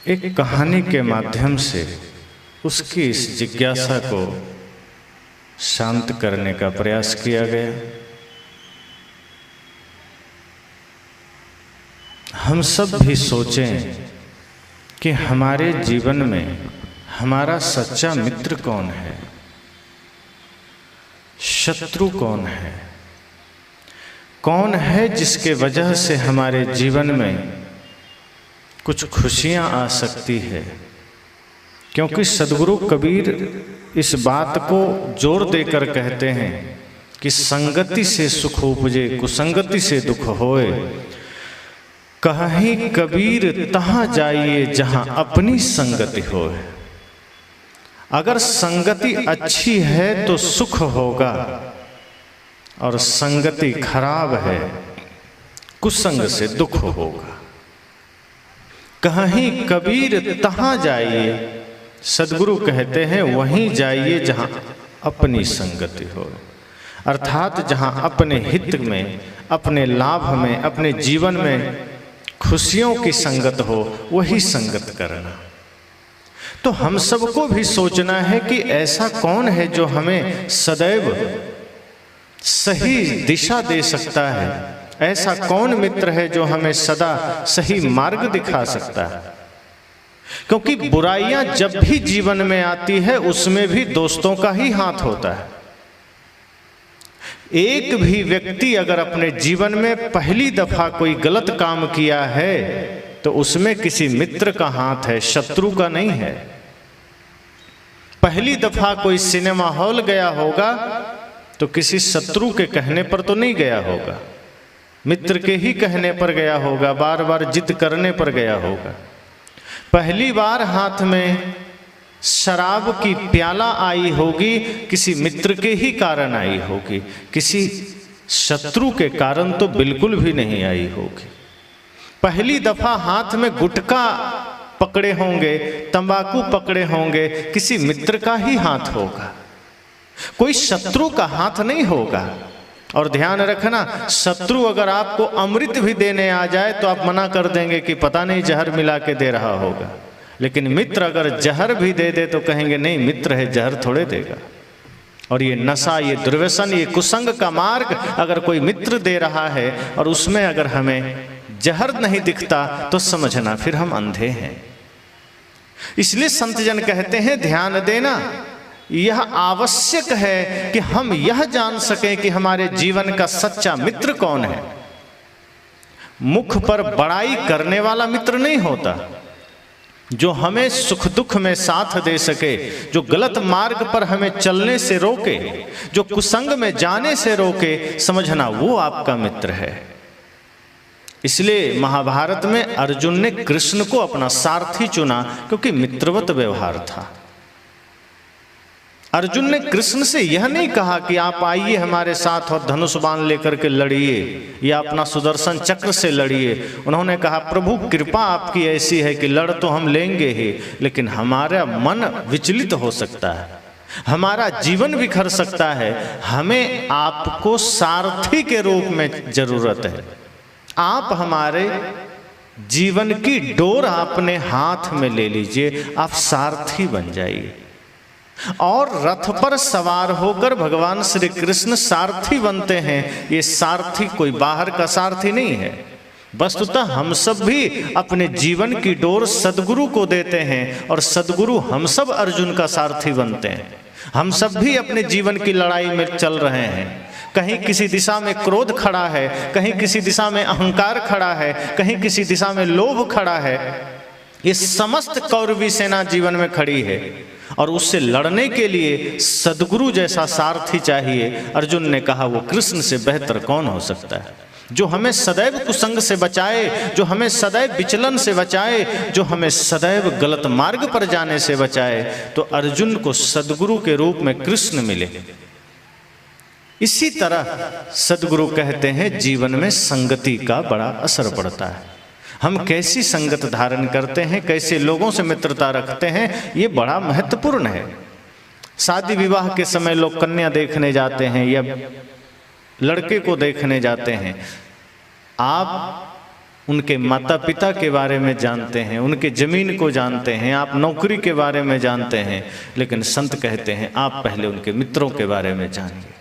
एक कहानी के माध्यम से उसकी इस जिज्ञासा को शांत करने का प्रयास किया गया। हम सब भी सोचें कि हमारे जीवन में हमारा सच्चा मित्र कौन है, शत्रु कौन है, कौन है जिसके वजह से हमारे जीवन में कुछ खुशियां आ सकती है। क्योंकि सद्गुरु कबीर इस बात को जोर देकर कहते हैं कि संगति से सुख उपजे, कुसंगति से दुख होए। कहीं कबीर तहाँ जाइए जहां अपनी संगति होए। अगर संगति अच्छी है तो सुख होगा, और संगति खराब है, कुसंग से दुख होगा। कहीं कबीर तहाँ जाइए, सद्गुरु कहते हैं वहीं जाइए जहाँ अपनी संगति हो। अर्थात जहाँ अपने हित में, अपने लाभ में, अपने जीवन में खुशियों की संगत हो, वही संगत करना। तो हम सबको भी सोचना है कि ऐसा कौन है जो हमें सदैव सही दिशा दे सकता है। ऐसा कौन मित्र है जो हमें सदा सही मार्ग दिखा सकता है। क्योंकि बुराइयां जब भी जीवन में आती है उसमें भी दोस्तों का ही हाथ होता है। एक भी व्यक्ति अगर अपने जीवन में पहली दफा कोई गलत काम किया है तो उसमें किसी मित्र का हाथ है, शत्रु का नहीं है। पहली दफा कोई सिनेमा हॉल गया होगा तो किसी शत्रु के कहने पर तो नहीं गया होगा, मित्र के ही कहने पर गया होगा, बार बार जिद करने पर गया होगा। पहली बार हाथ में शराब की प्याला आई होगी, किसी मित्र के ही कारण आई होगी, किसी शत्रु के कारण तो बिल्कुल भी नहीं आई होगी। पहली दफा हाथ में गुटखा पकड़े होंगे, तंबाकू पकड़े होंगे, किसी मित्र का ही हाथ होगा, कोई शत्रु का हाथ नहीं होगा। और ध्यान रखना, शत्रु अगर आपको अमृत भी देने आ जाए तो आप मना कर देंगे कि पता नहीं जहर मिला के दे रहा होगा। लेकिन मित्र अगर जहर भी दे दे तो कहेंगे नहीं, मित्र है, जहर थोड़े देगा। और ये नशा, ये दुर्व्यसन, ये कुसंग का मार्ग अगर कोई मित्र दे रहा है और उसमें अगर हमें जहर नहीं दिखता तो समझना फिर हम अंधे हैं। इसलिए संत जन कहते हैं ध्यान देना, यह आवश्यक है कि हम यह जान सकें कि हमारे जीवन का सच्चा मित्र कौन है। मुख पर बड़ाई करने वाला मित्र नहीं होता, जो हमें सुख दुख में साथ दे सके, जो गलत मार्ग पर हमें चलने से रोके, जो कुसंग में जाने से रोके, समझना वो आपका मित्र है। इसलिए महाभारत में अर्जुन ने कृष्ण को अपना सारथी चुना, क्योंकि मित्रवत व्यवहार था। अर्जुन ने कृष्ण से यह नहीं कहा कि आप आइए हमारे साथ और धनुष बाण लेकर के लड़िए या अपना सुदर्शन चक्र से लड़िए। उन्होंने कहा प्रभु कृपा आपकी ऐसी है कि लड़ तो हम लेंगे ही, लेकिन हमारा मन विचलित हो सकता है, हमारा जीवन बिखर सकता है, हमें आपको सारथी के रूप में जरूरत है। आप हमारे जीवन की डोर अपने हाथ में ले लीजिए, आप सारथी बन जाइए। और रथ पर सवार होकर भगवान श्री कृष्ण सारथी बनते हैं। ये सारथी कोई बाहर का सारथी नहीं है, वस्तुतः हम सब भी अपने जीवन की डोर सद्गुरु को देते हैं और सद्गुरु हम सब अर्जुन का सारथी बनते हैं। हम सब भी अपने जीवन की लड़ाई में चल रहे हैं। कहीं किसी दिशा में क्रोध खड़ा है, कहीं किसी दिशा में अहंकार खड़ा है, कहीं किसी दिशा में लोभ खड़ा है। ये समस्त कौरवी सेना जीवन में खड़ी है और उससे लड़ने के लिए सद्गुरु जैसा सारथी चाहिए। अर्जुन ने कहा वो कृष्ण से बेहतर कौन हो सकता है, जो हमें सदैव कुसंग से बचाए, जो हमें सदैव विचलन से बचाए, जो हमें सदैव गलत मार्ग पर जाने से बचाए। तो अर्जुन को सद्गुरु के रूप में कृष्ण मिले। इसी तरह सद्गुरु कहते हैं जीवन में संगति का बड़ा असर पड़ता है। हम कैसी संगत धारण करते हैं, कैसे लोगों से मित्रता रखते हैं, ये बड़ा महत्वपूर्ण है। शादी विवाह के समय लोग कन्या देखने जाते हैं, या लड़के को देखने जाते हैं, आप उनके माता पिता के बारे में जानते हैं, उनके ज़मीन को जानते हैं, आप नौकरी के बारे में जानते हैं, लेकिन संत कहते हैं आप पहले उनके मित्रों के बारे में जानिए।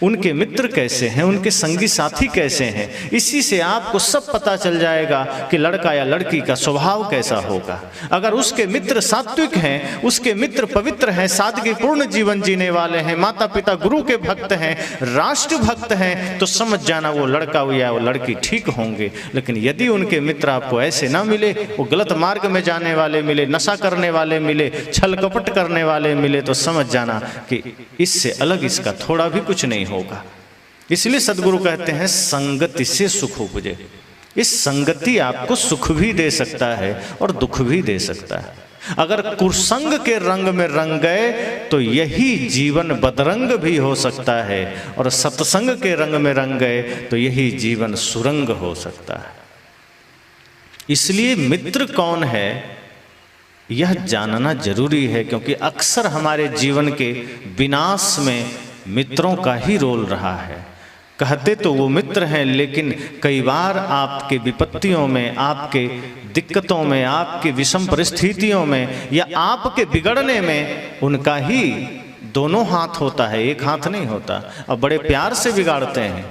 उनके मित्र कैसे हैं, उनके संगी साथी कैसे हैं, इसी से आपको सब पता चल जाएगा कि लड़का या लड़की का स्वभाव कैसा होगा। अगर उसके मित्र सात्विक हैं, उसके मित्र पवित्र हैं, सादगीपूर्ण जीवन जीने वाले हैं, माता पिता गुरु के भक्त हैं, राष्ट्र भक्त हैं, तो समझ जाना वो लड़का या वो लड़की ठीक होंगे। लेकिन यदि उनके मित्र आपको ऐसे ना मिले, वो गलत मार्ग में जाने वाले मिले, नशा करने वाले मिले, छल कपट करने वाले मिले, तो समझ जाना कि इससे अलग इसका थोड़ा भी कुछ नहीं होगा। इसलिए सदगुरु कहते हैं संगति से सुख उपजे। इस संगति आपको सुख भी दे सकता है और दुख भी दे सकता है। अगर कुसंग के रंग में रंग गए तो यही जीवन बदरंग भी हो सकता है, और सत्संग के रंग में रंग गए तो यही जीवन सुरंग हो सकता है। इसलिए मित्र कौन है यह जानना जरूरी है, क्योंकि अक्सर हमारे जीवन के विनाश में मित्रों का ही रोल रहा है। कहते तो वो मित्र हैं, लेकिन कई बार आपके विपत्तियों में, आपके दिक्कतों में, आपके विषम परिस्थितियों में या आपके बिगड़ने में उनका ही दोनों हाथ होता है, एक हाथ नहीं होता, और बड़े प्यार से बिगाड़ते हैं।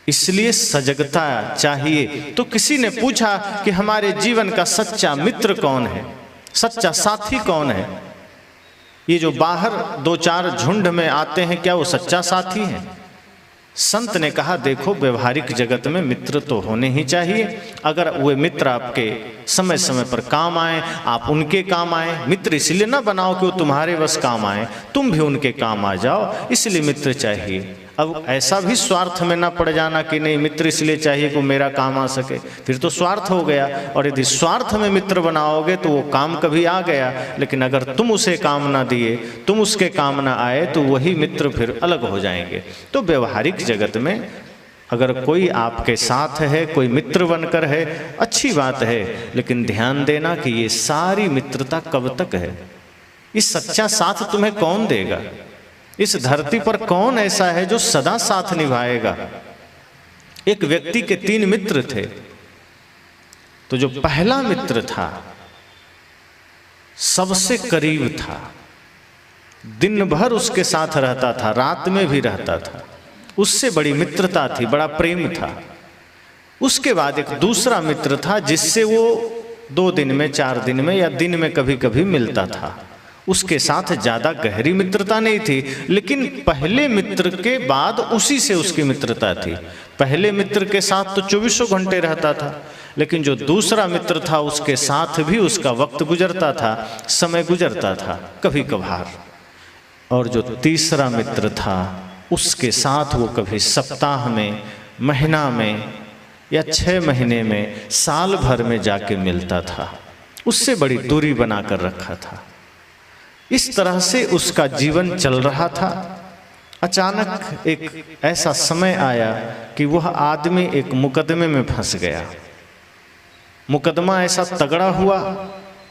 इसलिए सजगता चाहिए। तो किसी ने पूछा कि हमारे जीवन का सच्चा मित्र कौन है, सच्चा साथी कौन है? ये जो बाहर दो चार झुंड में आते हैं, क्या वो सच्चा साथी है? संत ने कहा देखो, व्यवहारिक जगत में मित्र तो होने ही चाहिए। अगर वे मित्र आपके समय समय पर काम आए, आप उनके काम आए। मित्र इसलिए ना बनाओ कि वो तुम्हारे बस काम आए, तुम भी उनके काम आ जाओ, इसलिए मित्र चाहिए। अब ऐसा भी स्वार्थ में ना पड़ जाना कि नहीं मित्र इसलिए चाहिए कि मेरा काम आ सके, फिर तो स्वार्थ हो गया। और यदि स्वार्थ में मित्र बनाओगे तो वो काम कभी आ गया, लेकिन अगर तुम उसे काम ना दिए, तुम उसके काम ना आए, तो वही मित्र फिर अलग हो जाएंगे। तो व्यवहारिक जगत में अगर कोई आपके साथ है, कोई मित्र बनकर है, अच्छी बात है, लेकिन ध्यान देना कि ये सारी मित्रता कब तक है। इस सच्चा साथ तुम्हें कौन देगा? इस धरती पर कौन ऐसा है जो सदा साथ निभाएगा? एक व्यक्ति के 3 मित्र थे। तो जो पहला मित्र था सबसे करीब था, दिन भर उसके साथ रहता था, रात में भी रहता था, उससे बड़ी मित्रता थी, बड़ा प्रेम था। उसके बाद एक दूसरा मित्र था जिससे वो 2 दिन में, 4 दिन में या दिन में कभी कभी मिलता था। उसके साथ ज्यादा गहरी मित्रता नहीं थी, लेकिन पहले मित्र के बाद उसी से उसकी मित्रता थी। पहले मित्र के साथ तो 24 घंटे रहता था, लेकिन जो दूसरा मित्र था उसके साथ भी उसका वक्त गुजरता था, समय गुजरता था कभी कभार। और जो तीसरा मित्र था उसके साथ वो कभी सप्ताह में, महीना में या 6 महीने में, साल भर में जाके मिलता था। उससे बड़ी दूरी बनाकर रखा था। इस तरह से उसका जीवन चल रहा था। अचानक एक ऐसा समय आया कि वह आदमी एक मुकदमे में फंस गया। मुकदमा ऐसा तगड़ा हुआ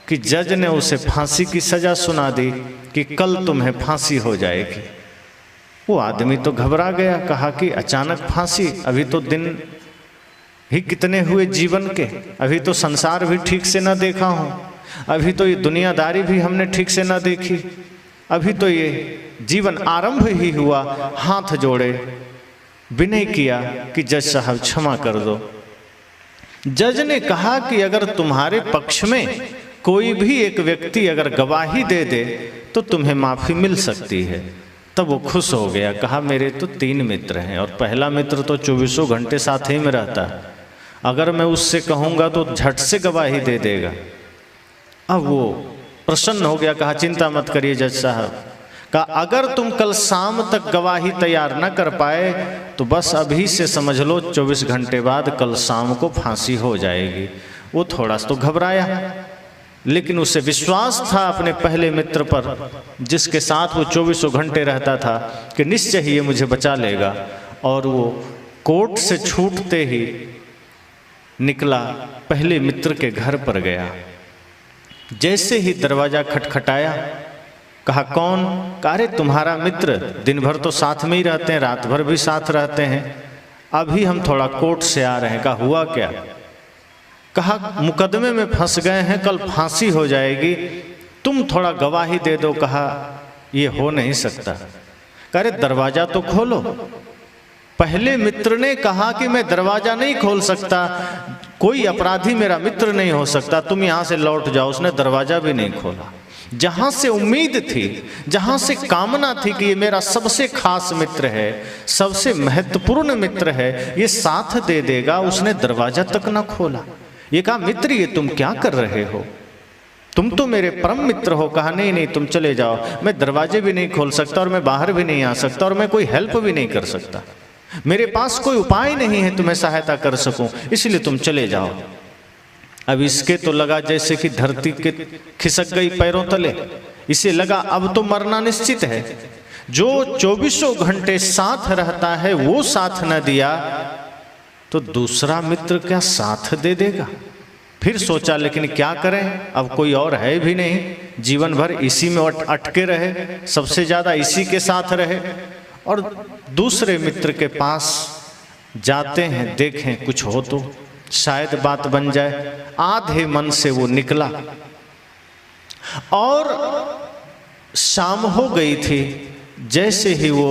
कि जज ने उसे फांसी की सजा सुना दी कि कल तुम्हें फांसी हो जाएगी। वो आदमी तो घबरा गया, कहा कि अचानक फांसी, अभी तो दिन ही कितने हुए जीवन के, अभी तो संसार भी ठीक से ना देखा हूं, अभी तो ये दुनियादारी भी हमने ठीक से ना देखी, अभी तो ये जीवन आरंभ ही हुआ। हाथ जोड़े, विनय किया कि जज साहब क्षमा कर दो। जज ने कहा कि अगर तुम्हारे पक्ष में कोई भी एक व्यक्ति अगर गवाही दे दे तो तुम्हें माफी मिल सकती है। तब वो खुश हो गया, कहा मेरे तो 3 मित्र हैं और पहला मित्र तो 24 घंटे साथ ही में रहता है, अगर मैं उससे कहूँगा तो झट से गवाही दे देगा। अब वो प्रसन्न हो गया, कहा चिंता मत करिए जज साहब, कहा अगर तुम कल शाम तक गवाही तैयार न कर पाए तो बस अभी से समझ लो 24 घंटे बाद कल शाम को फांसी हो जाएगी। वो थोड़ा सा तो घबराया, लेकिन उसे विश्वास था अपने पहले मित्र पर जिसके साथ वो 24 घंटे रहता था कि निश्चय ही ये मुझे बचा लेगा। और वो कोर्ट से छूटते ही निकला, पहले मित्र के घर पर गया। जैसे ही दरवाजा खटखटाया, कहा कौन? कहा अरे तुम्हारा मित्र, दिन भर तो साथ में ही रहते हैं, रात भर भी साथ रहते हैं, अभी हम थोड़ा कोर्ट से आ रहे हैं। कहा हुआ क्या? कहा मुकदमे में फंस गए हैं, कल फांसी हो जाएगी, तुम थोड़ा गवाही दे दो। कहा ये हो नहीं सकता। कह रहे दरवाजा तो खोलो। पहले मित्र ने कहा कि मैं दरवाजा नहीं खोल सकता, कोई अपराधी मेरा मित्र नहीं हो सकता, तुम यहां से लौट जाओ। उसने दरवाजा भी नहीं खोला। जहां से उम्मीद थी, जहां से कामना थी कि ये मेरा सबसे खास मित्र है, सबसे महत्वपूर्ण मित्र है, ये साथ दे देगा, उसने दरवाजा तक ना खोला। ये कहा मित्र ये तुम क्या कर रहे हो, तुम तो मेरे परम मित्र हो। कहा नहीं नहीं तुम चले जाओ, मैं दरवाजे भी नहीं खोल सकता और मैं बाहर भी नहीं आ सकता और मैं कोई हेल्प भी नहीं कर सकता, मेरे पास कोई उपाय नहीं है तुम्हें सहायता कर सकूं, इसलिए तुम चले जाओ। अब इसके तो लगा जैसे कि धरती के खिसक गई पैरों तले। इसे लगा अब तो मरना निश्चित है। जो 24 घंटे साथ रहता है वो साथ न दिया तो दूसरा मित्र क्या साथ दे देगा? फिर सोचा लेकिन क्या करें, अब कोई और है भी नहीं, जीवन भर इसी में अटके रहे, सबसे ज्यादा इसी के साथ रहे। और दूसरे मित्र के पास जाते हैं, देखें कुछ हो तो शायद बात बन जाए। आधे मन से वो निकला और शाम हो गई थी। जैसे ही वो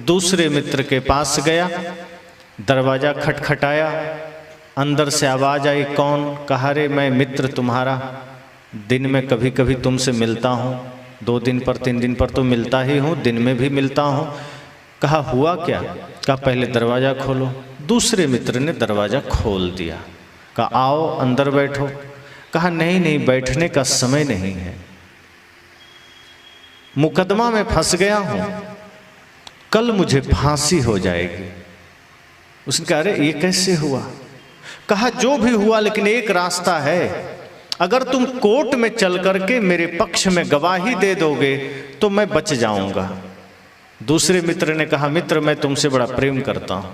दूसरे मित्र के पास गया, दरवाजा खटखटाया, अंदर से आवाज आई कौन? कहा रे मैं मित्र तुम्हारा, दिन में कभी कभी तुमसे मिलता हूँ, 2 दिन पर 3 दिन पर तो मिलता ही हूँ, दिन में भी मिलता हूँ। कहा हुआ क्या? कहा पहले दरवाजा खोलो। दूसरे मित्र ने दरवाजा खोल दिया। कहा आओ अंदर बैठो। कहा नहीं नहीं बैठने का समय नहीं है, मुकदमा में फंस गया हूं, कल मुझे फांसी हो जाएगी। उसने कहा अरे ये कैसे हुआ? कहा जो भी हुआ लेकिन एक रास्ता है, अगर तुम कोर्ट में चल करके मेरे पक्ष में गवाही दे दोगे तो मैं बच जाऊंगा। दूसरे मित्र ने कहा मित्र मैं तुमसे बड़ा प्रेम करता हूं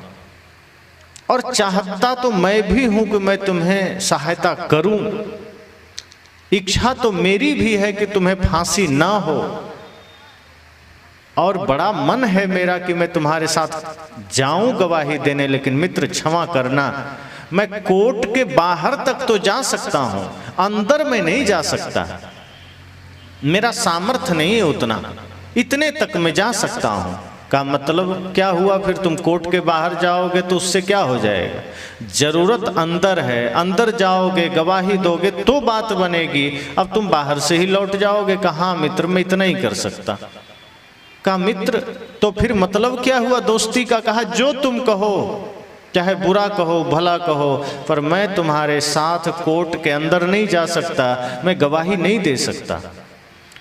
और चाहता तो मैं भी हूं कि मैं तुम्हें सहायता करूं, इच्छा तो मेरी भी है कि तुम्हें फांसी ना हो और बड़ा मन है मेरा कि मैं तुम्हारे साथ जाऊं गवाही देने, लेकिन मित्र क्षमा करना, मैं कोर्ट के बाहर तक तो जा सकता हूं, अंदर में नहीं जा सकता, मेरा सामर्थ्य नहीं है उतना, इतने तक मैं जा सकता हूं। का मतलब क्या हुआ? फिर तुम कोर्ट के बाहर जाओगे तो उससे क्या हो जाएगा? जरूरत अंदर है, अंदर जाओगे गवाही दोगे तो बात बनेगी, अब तुम बाहर से ही लौट जाओगे। कहा मित्र मैं इतना ही कर सकता। कहा मित्र तो फिर मतलब क्या हुआ दोस्ती का? कहा जो तुम कहो, चाहे बुरा कहो भला कहो, पर मैं तुम्हारे साथ कोर्ट के अंदर नहीं जा सकता, मैं गवाही नहीं दे सकता।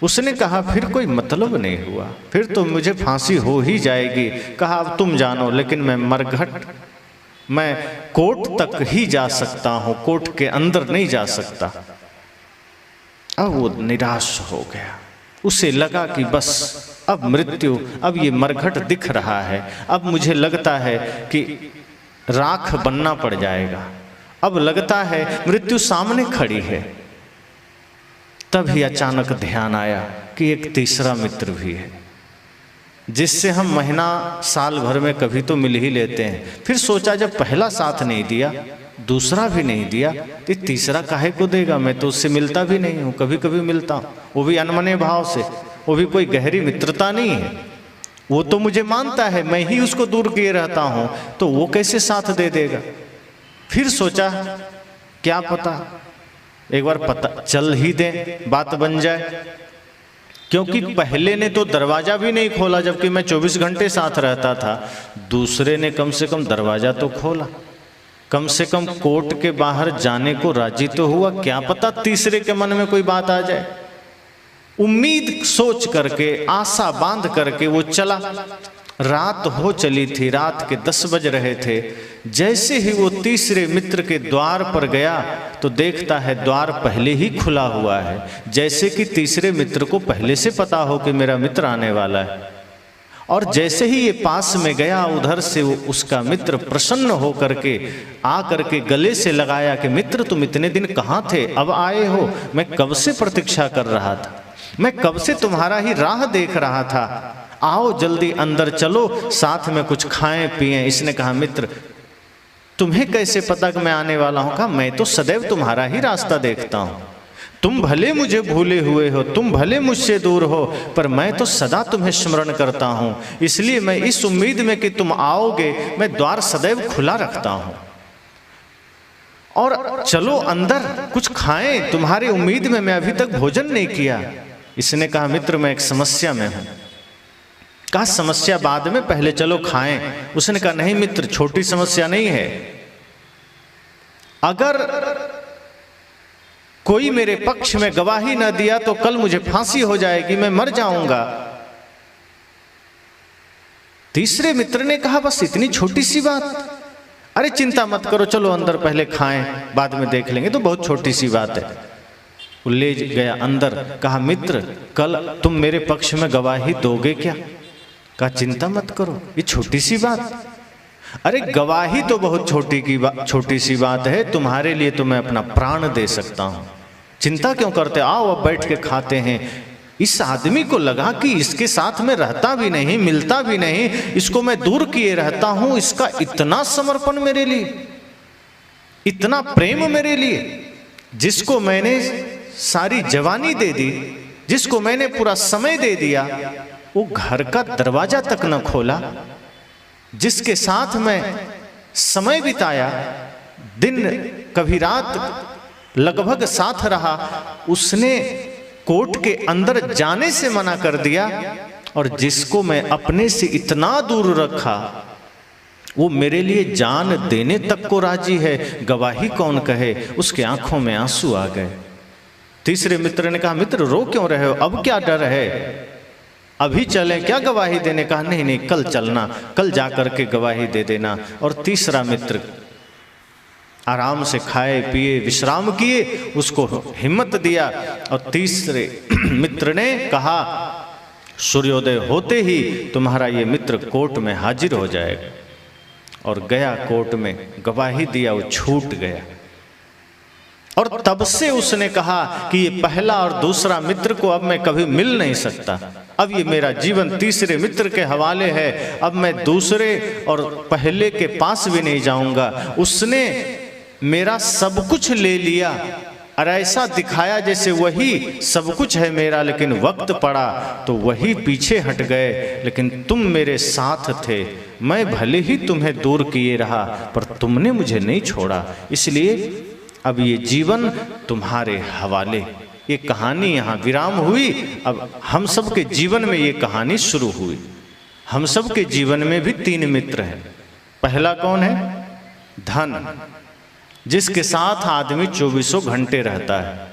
उसने कहा फिर कोई मतलब नहीं हुआ, फिर तो मुझे फांसी हो ही जाएगी। कहा अब तुम जानो, लेकिन मैं मरघट, मैं कोर्ट तक ही जा सकता हूं, कोर्ट के अंदर नहीं जा सकता। अब वो निराश हो गया, उसे लगा कि बस अब मृत्यु, अब ये मरघट दिख रहा है, अब मुझे लगता है कि राख बनना पड़ जाएगा, अब लगता है मृत्यु सामने खड़ी है। तभी अचानक ध्यान आया कि एक तीसरा मित्र भी है, जिससे हम महीना साल भर में कभी तो मिल ही लेते हैं। फिर सोचा जब पहला साथ नहीं दिया, दूसरा भी नहीं दिया, तो तीसरा काहे को देगा? मैं तो उससे मिलता भी नहीं हूँ, कभी कभी मिलता हूँ, वो भी अनमने भाव से, वो भी कोई गहरी मित्रता नहीं है, वो तो मुझे मानता है, मैं ही उसको दूर किए रहता हूँ, तो वो कैसे साथ दे देगा? फिर सोचा क्या पता एक बार पता चल ही दे, बात बन जाए। क्योंकि पहले ने तो दरवाजा भी नहीं खोला, जबकि मैं 24 घंटे साथ रहता था। दूसरे ने कम से कम दरवाजा तो खोला, कम से कम कोर्ट के बाहर जाने को राजी तो हुआ। क्या पता तीसरे के मन में कोई बात आ जाए। उम्मीद सोच करके, आशा बांध करके वो चला। रात हो चली थी, रात के 10 बज रहे थे। जैसे ही वो तीसरे मित्र के द्वार पर गया तो देखता है द्वार पहले ही खुला हुआ है, जैसे कि तीसरे मित्र को पहले से पता हो कि मेरा मित्र आने वाला है। और जैसे ही ये पास में गया, उधर से वो उसका मित्र प्रसन्न हो करके आ करके गले से लगाया कि मित्र तुम इतने दिन कहाँ थे, अब आए हो? मैं कब से प्रतीक्षा कर रहा था, मैं कब से तुम्हारा ही राह देख रहा था, आओ जल्दी अंदर चलो, साथ में कुछ खाएं पिएं। इसने कहा मित्र तुम्हें कैसे पता कि मैं आने वाला हूं? कहा मैं तो सदैव तुम्हारा ही रास्ता देखता हूं। तुम भले मुझे भूले हुए हो, तुम भले मुझसे दूर हो, पर मैं तो सदा तुम्हें स्मरण करता हूं। इसलिए मैं इस उम्मीद में कि तुम आओगे, मैं द्वार सदैव खुला रखता हूं। और चलो अंदर कुछ खाएं, तुम्हारी उम्मीद में मैं अभी तक भोजन नहीं किया। इसने कहा मित्र मैं एक समस्या में हूं। कहा समस्या बाद में, पहले चलो खाएं। उसने कहा नहीं मित्र, छोटी समस्या नहीं है। अगर कोई मेरे पक्ष में गवाही न दिया तो कल मुझे फांसी हो जाएगी, मैं मर जाऊंगा। तीसरे मित्र ने कहा बस इतनी छोटी सी बात? अरे चिंता मत करो, चलो अंदर पहले खाएं, बाद में देख लेंगे, तो बहुत छोटी सी बात है। वो ले गया अंदर। कहा मित्र कल तुम मेरे पक्ष में गवाही दोगे क्या? कहा चिंता मत करो, ये छोटी सी बात। अरे गवाही तो बहुत छोटी सी बात है, तुम्हारे लिए तो मैं अपना प्राण दे सकता हूं। चिंता क्यों करते, आओ अब बैठ के खाते हैं। इस आदमी को लगा कि इसके साथ में रहता भी नहीं, मिलता भी नहीं, इसको मैं दूर किए रहता हूं, इसका इतना समर्पण मेरे लिए, इतना प्रेम मेरे लिए, जिसको मैंने सारी जवानी दे दी, जिसको मैंने पूरा समय दे दिया, वो घर का दरवाजा तक न खोला, जिसके साथ मैं समय बिताया, दिन कभी रात लगभग साथ रहा, उसने कोर्ट के अंदर जाने से मना कर दिया। और जिसको मैं अपने से इतना दूर रखा, वो मेरे लिए जान देने तक को राजी है, गवाही कौन कहे? उसके आंखों में आंसू आ गए। तीसरे मित्र ने कहा मित्र रो क्यों रहे हो, अब क्या डर है, अभी चलें क्या गवाही देने? कहा नहीं नहीं, कल चलना, कल जाकर के गवाही दे देना। और तीसरा मित्र आराम से खाए पिए विश्राम किए, उसको हिम्मत दिया। और तीसरे मित्र ने कहा सूर्योदय होते ही तुम्हारा ये मित्र कोर्ट में हाजिर हो जाएगा। और गया कोर्ट में, गवाही दिया, वो छूट गया। और तब से उसने कहा कि ये पहला और दूसरा मित्र को अब मैं कभी मिल नहीं सकता, अब ये मेरा जीवन तीसरे मित्र के हवाले है, अब मैं दूसरे और पहले के पास भी नहीं जाऊंगा। उसने मेरा सब कुछ ले लिया और ऐसा दिखाया जैसे वही सब कुछ है मेरा, लेकिन वक्त पड़ा तो वही पीछे हट गए। लेकिन तुम मेरे साथ थे, मैं भले ही तुम्हें दूर किए रहा, पर तुमने मुझे नहीं छोड़ा, इसलिए अब ये जीवन तुम्हारे हवाले। ये कहानी यहाँ विराम हुई। अब हम सब के जीवन में ये कहानी शुरू हुई। हम सब के जीवन में भी तीन मित्र हैं। पहला कौन है? धन, जिसके साथ आदमी 24 घंटे रहता है।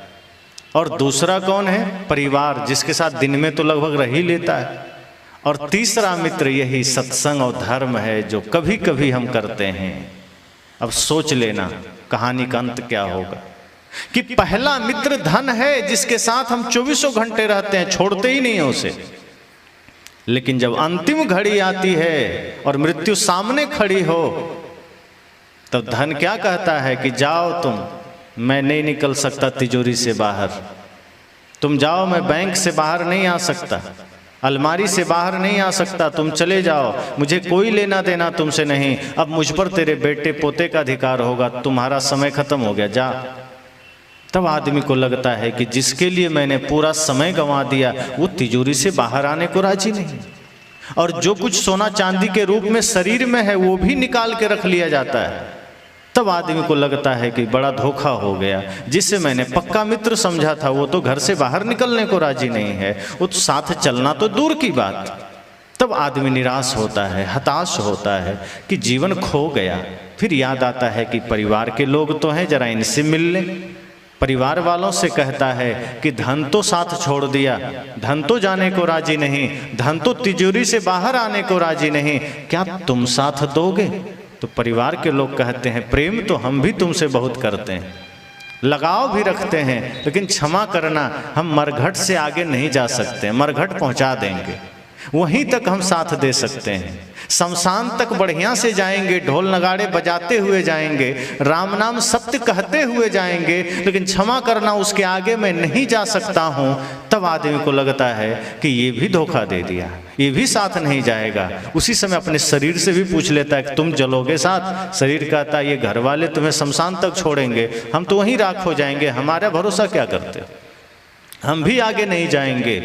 और दूसरा कौन है? परिवार, जिसके साथ दिन में तो लगभग रह ही लेता है। और तीसरा मित्र यही सत्संग और धर्म है, जो कभी कभी हम करते हैं। अब सोच लेना कहानी का अंत क्या होगा। कि पहला मित्र धन है, जिसके साथ हम 24 घंटे रहते हैं, छोड़ते ही नहीं है उसे। लेकिन जब अंतिम घड़ी आती है और मृत्यु सामने खड़ी हो, तो धन क्या कहता है कि जाओ तुम, मैं नहीं निकल सकता तिजोरी से बाहर, तुम जाओ, मैं बैंक से बाहर नहीं आ सकता, अलमारी से बाहर नहीं आ सकता, तुम चले जाओ, मुझे कोई लेना देना तुमसे नहीं, अब मुझ पर तेरे बेटे पोते का अधिकार होगा, तुम्हारा समय खत्म हो गया, जा। तब आदमी को लगता है कि जिसके लिए मैंने पूरा समय गंवा दिया, वो तिजोरी से बाहर आने को राजी नहीं, और जो कुछ सोना चांदी के रूप में शरीर में है वो भी निकाल के रख लिया जाता है। तब आदमी को लगता है कि बड़ा धोखा हो गया, जिससे मैंने पक्का मित्र समझा था वो तो घर से बाहर निकलने को राजी नहीं है, वो तो साथ चलना तो दूर की बात। तब आदमी निराश होता है, हताश होता है कि जीवन खो गया। फिर याद आता है कि परिवार के लोग तो हैं, जरा इनसे मिल ले। परिवार वालों से कहता है कि धन तो साथ छोड़ दिया, धन तो जाने को राजी नहीं, धन तो तिजोरी से बाहर आने को राजी नहीं, क्या तुम साथ दोगे? तो परिवार के लोग कहते हैं प्रेम तो हम भी तुमसे बहुत करते हैं, लगाव भी रखते हैं, लेकिन क्षमा करना, हम मरघट से आगे नहीं जा सकते, मरघट पहुंचा देंगे, वहीं तक हम साथ दे सकते हैं, शमशान तक बढ़िया से जाएंगे, ढोल नगाड़े बजाते हुए जाएंगे, राम नाम सत्य कहते हुए जाएंगे, लेकिन क्षमा करना उसके आगे मैं नहीं जा सकता हूं, तब आदमी को लगता है कि ये भी धोखा दे दिया, ये भी साथ नहीं जाएगा। उसी समय अपने शरीर से भी पूछ लेता है कि तुम चलोगे साथ? शरीर कहता है ये घर वाले तुम्हें शमशान तक छोड़ेंगे, हम तो वहीं राख हो जाएंगे, हमारा भरोसा क्या करते हो, हम भी आगे नहीं जाएंगे।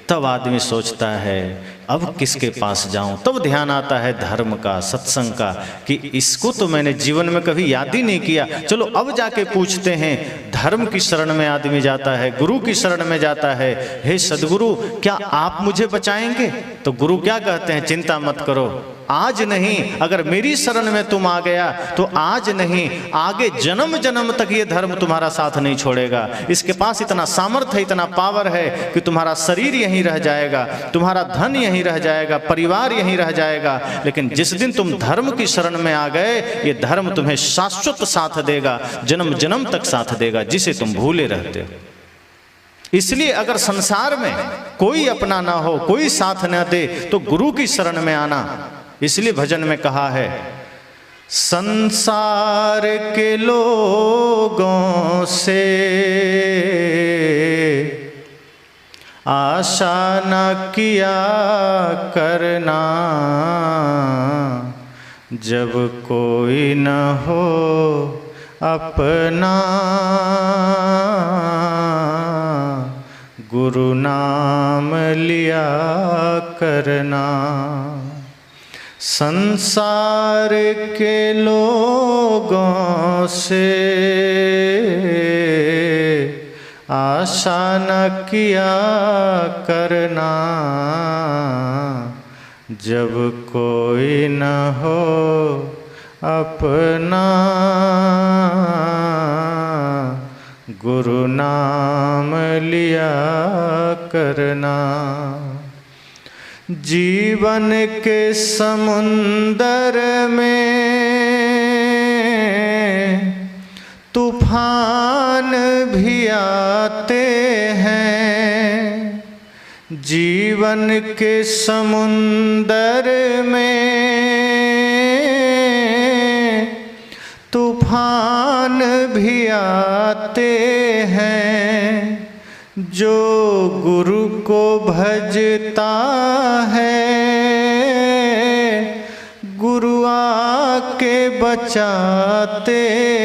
तब आदमी सोचता है अब किसके पास जाऊं। तब ध्यान आता है धर्म का, सत्संग का, कि इसको तो मैंने जीवन में कभी याद ही नहीं किया। चलो अब जाके पूछते हैं। धर्म की शरण में आदमी जाता है, गुरु की शरण में जाता है। हे सदगुरु, क्या आप मुझे बचाएंगे? तो गुरु क्या कहते हैं? चिंता मत करो, आज नहीं, अगर मेरी शरण में तुम आ गया तो आज नहीं, आगे जन्म जन्म तक ये धर्म तुम्हारा साथ नहीं छोड़ेगा। इसके पास इतना सामर्थ्य है, इतना पावर है कि तुम्हारा शरीर यहीं रह जाएगा, तुम्हारा धन यहीं रह जाएगा, परिवार यहीं रह जाएगा, लेकिन जिस दिन तुम धर्म की शरण में आ गए, ये धर्म तुम्हें शाश्वत साथ देगा, जन्म जन्म तक साथ देगा, जिसे तुम भूले रहते हो। इसलिए अगर संसार में कोई अपना ना हो, कोई साथ न दे, तो गुरु की शरण में आना। इसलिए भजन में कहा है, संसार के लोगों से आशा न किया करना, जब कोई न हो अपना, गुरु नाम लिया करना। संसार के लोगों से आशा न किया करना, जब कोई न हो अपना, गुरु नाम लिया करना। जीवन के समुंदर में तूफान भी आते हैं, जीवन के समुंदर में तूफान भी आते हैं, जो गुरु को भजता है, गुरु आके बचाते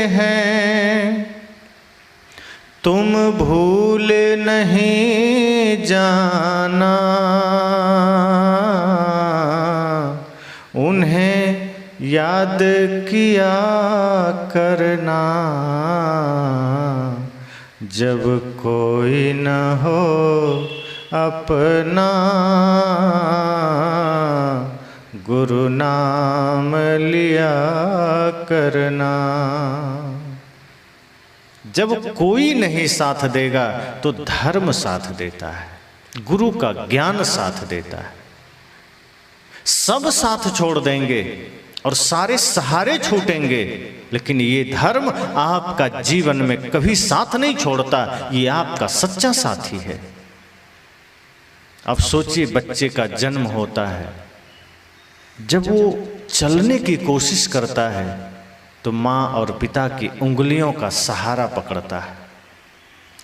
हैं। तुम भूल नहीं जाना, उन्हें याद किया करना, जब कोई न हो अपना, गुरु नाम लिया करना। जब कोई नहीं साथ देगा तो धर्म साथ देता है, गुरु का ज्ञान साथ देता है। सब साथ छोड़ देंगे और सारे सहारे छूटेंगे, लेकिन ये धर्म आपका जीवन में कभी साथ नहीं छोड़ता, ये आपका सच्चा साथी है। अब सोचिए, बच्चे का जन्म होता है, जब वो चलने की कोशिश करता है तो माँ और पिता की उंगलियों का सहारा पकड़ता है,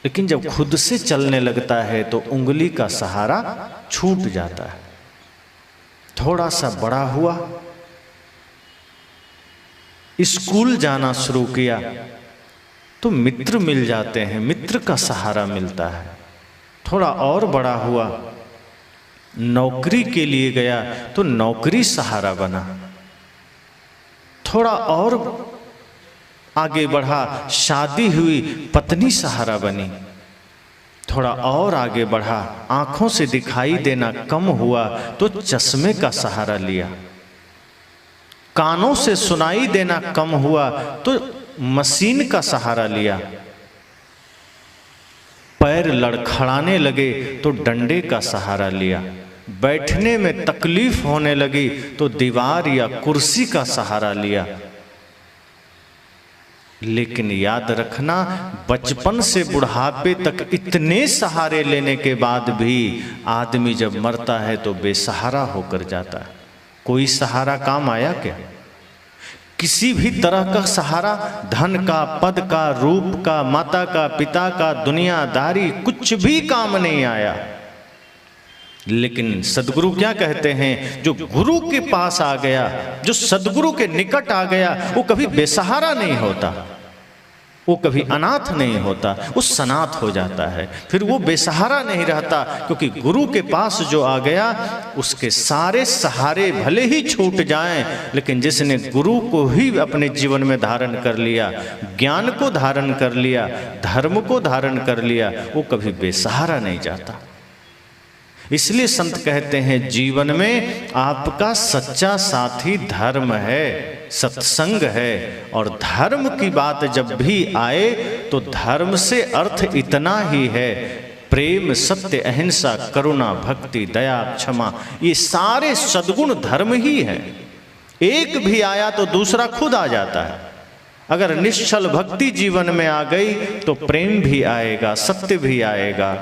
लेकिन जब खुद से चलने लगता है तो उंगली का सहारा छूट जाता है। थोड़ा सा बड़ा हुआ, स्कूल जाना शुरू किया तो मित्र मिल जाते हैं, मित्र का सहारा मिलता है। थोड़ा और बड़ा हुआ, नौकरी के लिए गया तो नौकरी सहारा बना। थोड़ा और आगे बढ़ा, शादी हुई, पत्नी सहारा बनी। थोड़ा और आगे बढ़ा, आंखों से दिखाई देना कम हुआ तो चश्मे का सहारा लिया। कानों से सुनाई देना कम हुआ तो मशीन का सहारा लिया। पैर लड़खड़ाने लगे तो डंडे का सहारा लिया। बैठने में तकलीफ होने लगी तो दीवार या कुर्सी का सहारा लिया। लेकिन याद रखना, बचपन से बुढ़ापे तक इतने सहारे लेने के बाद भी आदमी जब मरता है तो बेसहारा होकर जाता है। कोई सहारा काम आया क्या? किसी भी तरह का सहारा, धन का, पद का, रूप का, माता का, पिता का, दुनियादारी, कुछ भी काम नहीं आया। लेकिन सदगुरु क्या कहते हैं, जो गुरु के पास आ गया, जो सदगुरु के निकट आ गया, वो कभी बेसहारा नहीं होता, वो कभी अनाथ नहीं होता, वो सनाथ हो जाता है। फिर वो बेसहारा नहीं रहता, क्योंकि गुरु के पास जो आ गया उसके सारे सहारे भले ही छूट जाएं, लेकिन जिसने गुरु को ही अपने जीवन में धारण कर लिया, ज्ञान को धारण कर लिया, धर्म को धारण कर लिया, वो कभी बेसहारा नहीं जाता। इसलिए संत कहते हैं जीवन में आपका सच्चा साथी धर्म है, सत्संग है। और धर्म की बात जब भी आए तो धर्म से अर्थ इतना ही है, प्रेम, सत्य, अहिंसा, करुणा, भक्ति, दया, क्षमा, ये सारे सद्गुण धर्म ही है। एक भी आया तो दूसरा खुद आ जाता है। अगर निश्चल भक्ति जीवन में आ गई तो प्रेम भी आएगा, सत्य भी आएगा,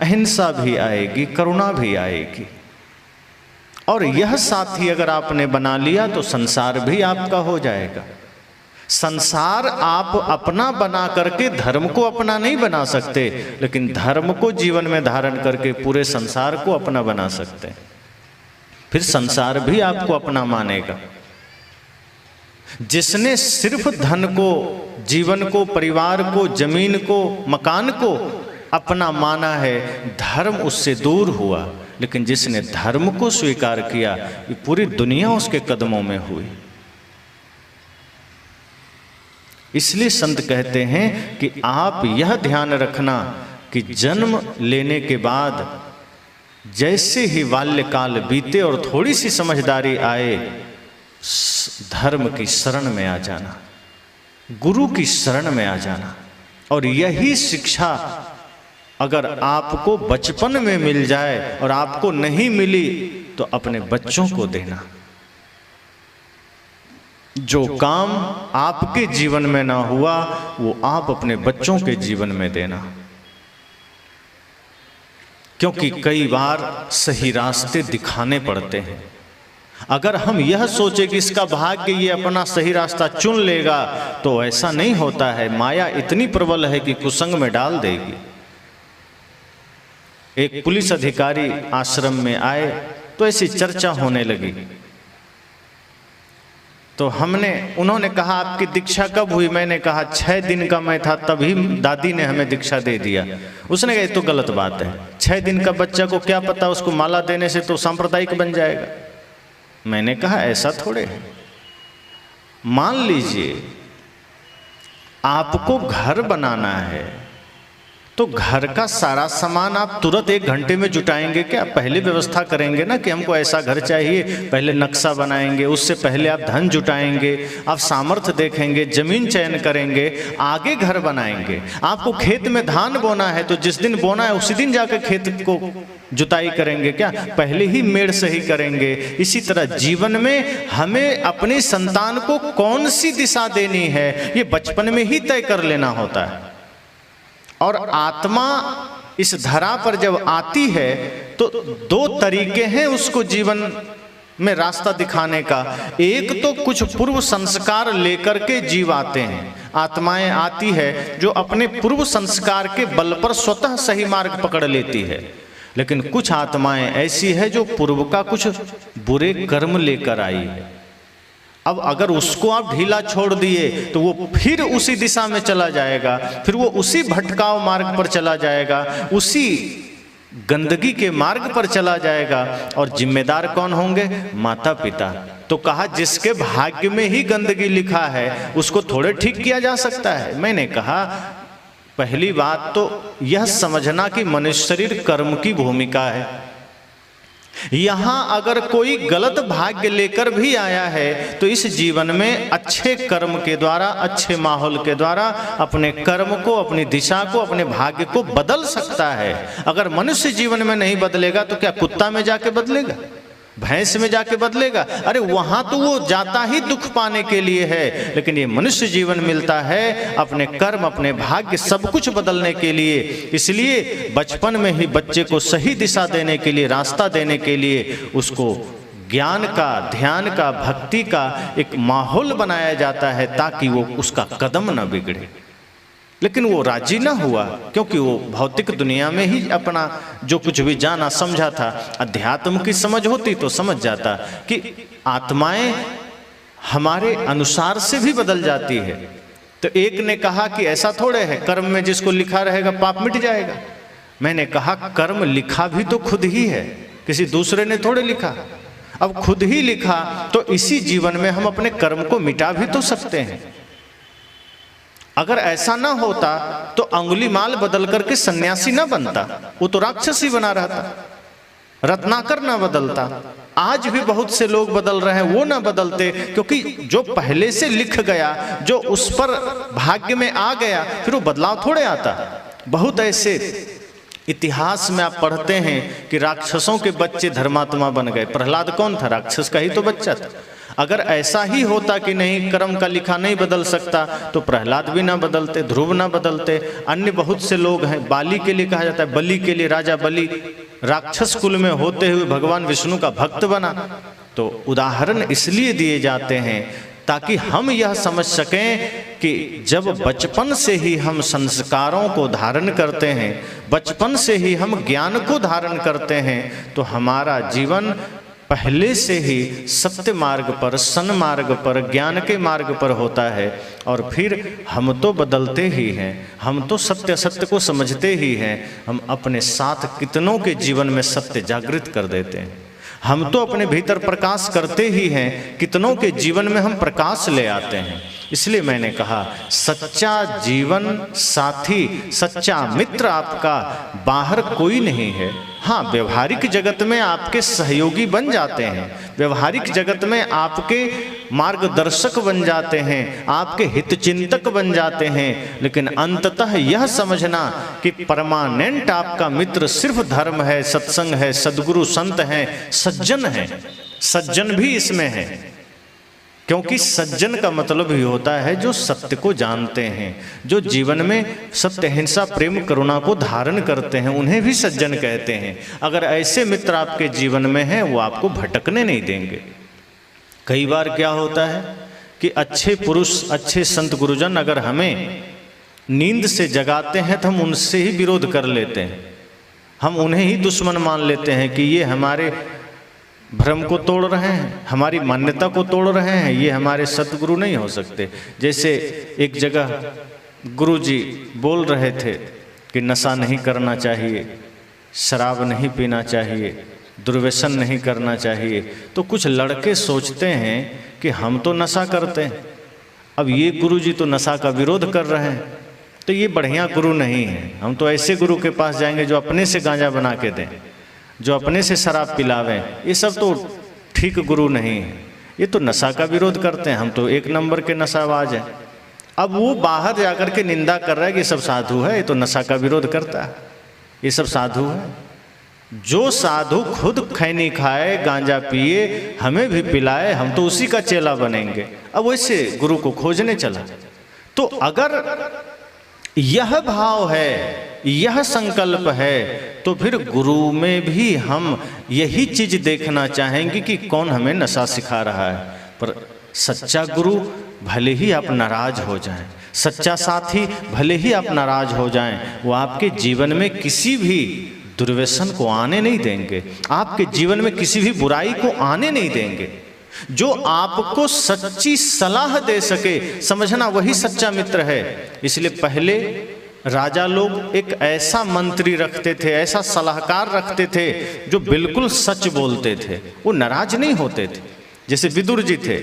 अहिंसा भी आएगी, करुणा भी आएगी। और यह साथी अगर आपने बना लिया तो संसार भी आपका हो जाएगा। संसार आप अपना बना करके धर्म को अपना नहीं बना सकते, लेकिन धर्म को जीवन में धारण करके पूरे संसार को अपना बना सकते हैं। फिर संसार भी आपको अपना मानेगा। जिसने सिर्फ धन को, जीवन को, परिवार को, जमीन को, मकान को अपना माना है, धर्म उससे दूर हुआ। लेकिन जिसने धर्म को स्वीकार किया, ये पूरी दुनिया उसके कदमों में हुई। इसलिए संत कहते हैं कि आप यह ध्यान रखना कि जन्म लेने के बाद जैसे ही बाल्यकाल बीते और थोड़ी सी समझदारी आए, धर्म की शरण में आ जाना, गुरु की शरण में आ जाना। और यही शिक्षा अगर आपको बचपन में मिल जाए और आपको नहीं मिली तो अपने बच्चों को देना। जो काम आपके जीवन में ना हुआ वो आप अपने बच्चों के जीवन में देना। क्योंकि कई बार सही रास्ते दिखाने पड़ते हैं। अगर हम यह सोचे कि इसका भाग्य ये अपना सही रास्ता चुन लेगा तो ऐसा नहीं होता है। माया इतनी प्रबल है कि कुसंग में डाल देगी। एक पुलिस अधिकारी आश्रम में आए तो ऐसी चर्चा होने लगी। तो उन्होंने कहा आपकी दीक्षा कब हुई? मैंने कहा 6 दिन का मैं था तभी दादी ने हमें दीक्षा दे दिया। उसने कहा ये तो गलत बात है, 6 दिन का बच्चा को क्या पता उसको माला देने से तो सांप्रदायिक बन जाएगा। मैंने कहा ऐसा थोड़े है। मान लीजिए आपको घर बनाना है तो घर का सारा सामान आप तुरंत 1 घंटे में जुटाएंगे क्या? पहले व्यवस्था करेंगे ना कि हमको ऐसा घर चाहिए, पहले नक्शा बनाएंगे, उससे पहले आप धन जुटाएंगे, आप सामर्थ्य देखेंगे, जमीन चयन करेंगे, आगे घर बनाएंगे। आपको खेत में धान बोना है तो जिस दिन बोना है उसी दिन जाकर खेत को जुताई करेंगे क्या? पहले ही मेड़ सही करेंगे। इसी तरह जीवन में हमें अपनी संतान को कौन सी दिशा देनी है ये बचपन में ही तय कर लेना होता है। और आत्मा इस धरा पर जब आती है तो 2 तरीके हैं उसको जीवन में रास्ता दिखाने का। एक तो कुछ पूर्व संस्कार लेकर के जीव आते हैं। आत्माएं आती है जो अपने पूर्व संस्कार के बल पर स्वतः सही मार्ग पकड़ लेती है। लेकिन कुछ आत्माएं ऐसी है जो पूर्व का कुछ बुरे कर्म लेकर आई है। अब अगर उसको आप ढीला छोड़ दिए तो वो फिर उसी दिशा में चला जाएगा, फिर वो उसी भटकाव मार्ग पर चला जाएगा, उसी गंदगी के मार्ग पर चला जाएगा। और जिम्मेदार कौन होंगे? माता पिता। तो कहा जिसके भाग्य में ही गंदगी लिखा है उसको थोड़े ठीक किया जा सकता है। मैंने कहा पहली बात तो यह समझना कि मनुष्य शरीर कर्म की भूमिका है। यहां अगर कोई गलत भाग्य लेकर भी आया है तो इस जीवन में अच्छे कर्म के द्वारा, अच्छे माहौल के द्वारा अपने कर्म को, अपनी दिशा को, अपने भाग्य को बदल सकता है। अगर मनुष्य जीवन में नहीं बदलेगा तो क्या कुत्ता में जाके बदलेगा? भैंस में जाके बदलेगा? अरे वहां तो वो जाता ही दुख पाने के लिए है। लेकिन ये मनुष्य जीवन मिलता है अपने कर्म, अपने भाग्य, सब कुछ बदलने के लिए। इसलिए बचपन में ही बच्चे को सही दिशा देने के लिए, रास्ता देने के लिए उसको ज्ञान का, ध्यान का, भक्ति का एक माहौल बनाया जाता है ताकि वो उसका कदम न बिगड़े। लेकिन वो राजी ना हुआ, क्योंकि वो भौतिक दुनिया में ही अपना जो कुछ भी जाना समझा था। अध्यात्म की समझ होती तो समझ जाता कि आत्माएं हमारे अनुसार से भी बदल जाती है। तो एक ने कहा कि ऐसा थोड़े है, कर्म में जिसको लिखा रहेगा पाप मिट जाएगा। मैंने कहा कर्म लिखा भी तो खुद ही है, किसी दूसरे ने थोड़े लिखा। अब खुद ही लिखा तो इसी जीवन में हम अपने कर्म को मिटा भी तो सकते हैं। अगर ऐसा ना होता तो अंगुलीमाल बदल करके सन्यासी ना बनता, वो तो राक्षस ही बना रहता, रत्नाकर ना बदलता। आज भी बहुत से लोग बदल रहे हैं, वो ना बदलते, क्योंकि जो पहले से लिख गया, जो उस पर भाग्य में आ गया, फिर वो बदलाव थोड़े आता। बहुत ऐसे इतिहास में आप पढ़ते हैं कि राक्षसों के बच्चे धर्मात्मा बन गए। प्रहलाद कौन था? राक्षस का ही तो बच्चा था। अगर ऐसा ही होता कि नहीं, कर्म का लिखा नहीं बदल सकता, तो प्रहलाद भी ना बदलते, ध्रुव ना बदलते, अन्य बहुत से लोग हैं। बाली के लिए कहा जाता है, बलि के लिए, राजा बलि राक्षस कुल में होते हुए भगवान विष्णु का भक्त बना। तो उदाहरण इसलिए दिए जाते हैं ताकि हम यह समझ सकें कि जब बचपन से ही हम संस्कारों को धारण करते हैं, बचपन से ही हम ज्ञान को धारण करते हैं, तो हमारा जीवन पहले से ही सत्य मार्ग पर, सन्मार्ग पर, ज्ञान के मार्ग पर होता है। और फिर हम तो बदलते ही हैं, हम तो सत्य सत्य को समझते ही हैं। हम अपने साथ कितनों के जीवन में सत्य जागृत कर देते हैं। हम तो अपने भीतर प्रकाश करते ही हैं, कितनों के जीवन में हम प्रकाश ले आते हैं। इसलिए मैंने कहा सच्चा जीवन साथी, सच्चा मित्र आपका बाहर कोई नहीं है। हाँ, व्यवहारिक जगत में आपके सहयोगी बन जाते हैं, व्यवहारिक जगत में आपके मार्गदर्शक बन जाते हैं, आपके हितचिंतक बन जाते हैं। लेकिन अंततः यह समझना कि परमानेंट आपका मित्र सिर्फ धर्म है, सत्संग है, सद्गुरु संत हैं, सज्जन हैं। सज्जन भी इसमें है, क्योंकि सज्जन का मतलब ही होता है जो सत्य को जानते हैं, जो जीवन में सत्य, हिंसा, प्रेम, करुणा को धारण करते हैं, उन्हें भी सज्जन कहते हैं। अगर ऐसे मित्र आपके जीवन में हैं, वो आपको भटकने नहीं देंगे। कई बार क्या होता है कि अच्छे पुरुष, अच्छे संत गुरुजन अगर हमें नींद से जगाते हैं तो हम उनसे ही विरोध कर लेते हैं, हम उन्हें ही दुश्मन मान लेते हैं कि ये हमारे भ्रम को तोड़ रहे हैं, हमारी मान्यता को तोड़ रहे हैं, ये हमारे सतगुरु नहीं हो सकते। जैसे एक जगह गुरुजी बोल रहे थे कि नशा नहीं करना चाहिए, शराब नहीं पीना चाहिए, दुर्व्यसन नहीं करना चाहिए। तो कुछ लड़के सोचते हैं कि हम तो नशा करते हैं, अब ये गुरुजी तो नशा का विरोध कर रहे हैं, तो ये बढ़िया गुरु नहीं है। हम तो ऐसे गुरु के पास जाएंगे जो अपने से गांजा बना के दें, जो अपने से शराब पिलावें। ये सब तो ठीक गुरु नहीं है, ये तो नशा का विरोध करते हैं, हम तो एक नंबर के नशाबाज हैं। अब वो बाहर जाकर के निंदा कर रहा है कि ये सब साधु है, ये तो नशा का विरोध करता है, ये सब साधु है। जो साधु खुद खैनी खाए, गांजा पिए, हमें भी पिलाए, हम तो उसी का चेला बनेंगे। अब वैसे गुरु को खोजने चला। तो अगर यह भाव है, यह संकल्प है, तो फिर गुरु में भी हम यही चीज देखना चाहेंगे कि कौन हमें नशा सिखा रहा है। पर सच्चा गुरु भले ही आप नाराज हो जाएं, सच्चा साथी भले ही आप नाराज हो जाएं, वो आपके जीवन में किसी भी दुर्व्यसन को आने नहीं देंगे, आपके जीवन में किसी भी बुराई को आने नहीं देंगे। जो आपको सच्ची सलाह दे सके, समझना वही सच्चा मित्र है। इसलिए पहले राजा लोग एक ऐसा मंत्री रखते थे, ऐसा सलाहकार रखते थे जो बिल्कुल सच बोलते थे, वो नाराज नहीं होते थे। जैसे विदुर जी थे,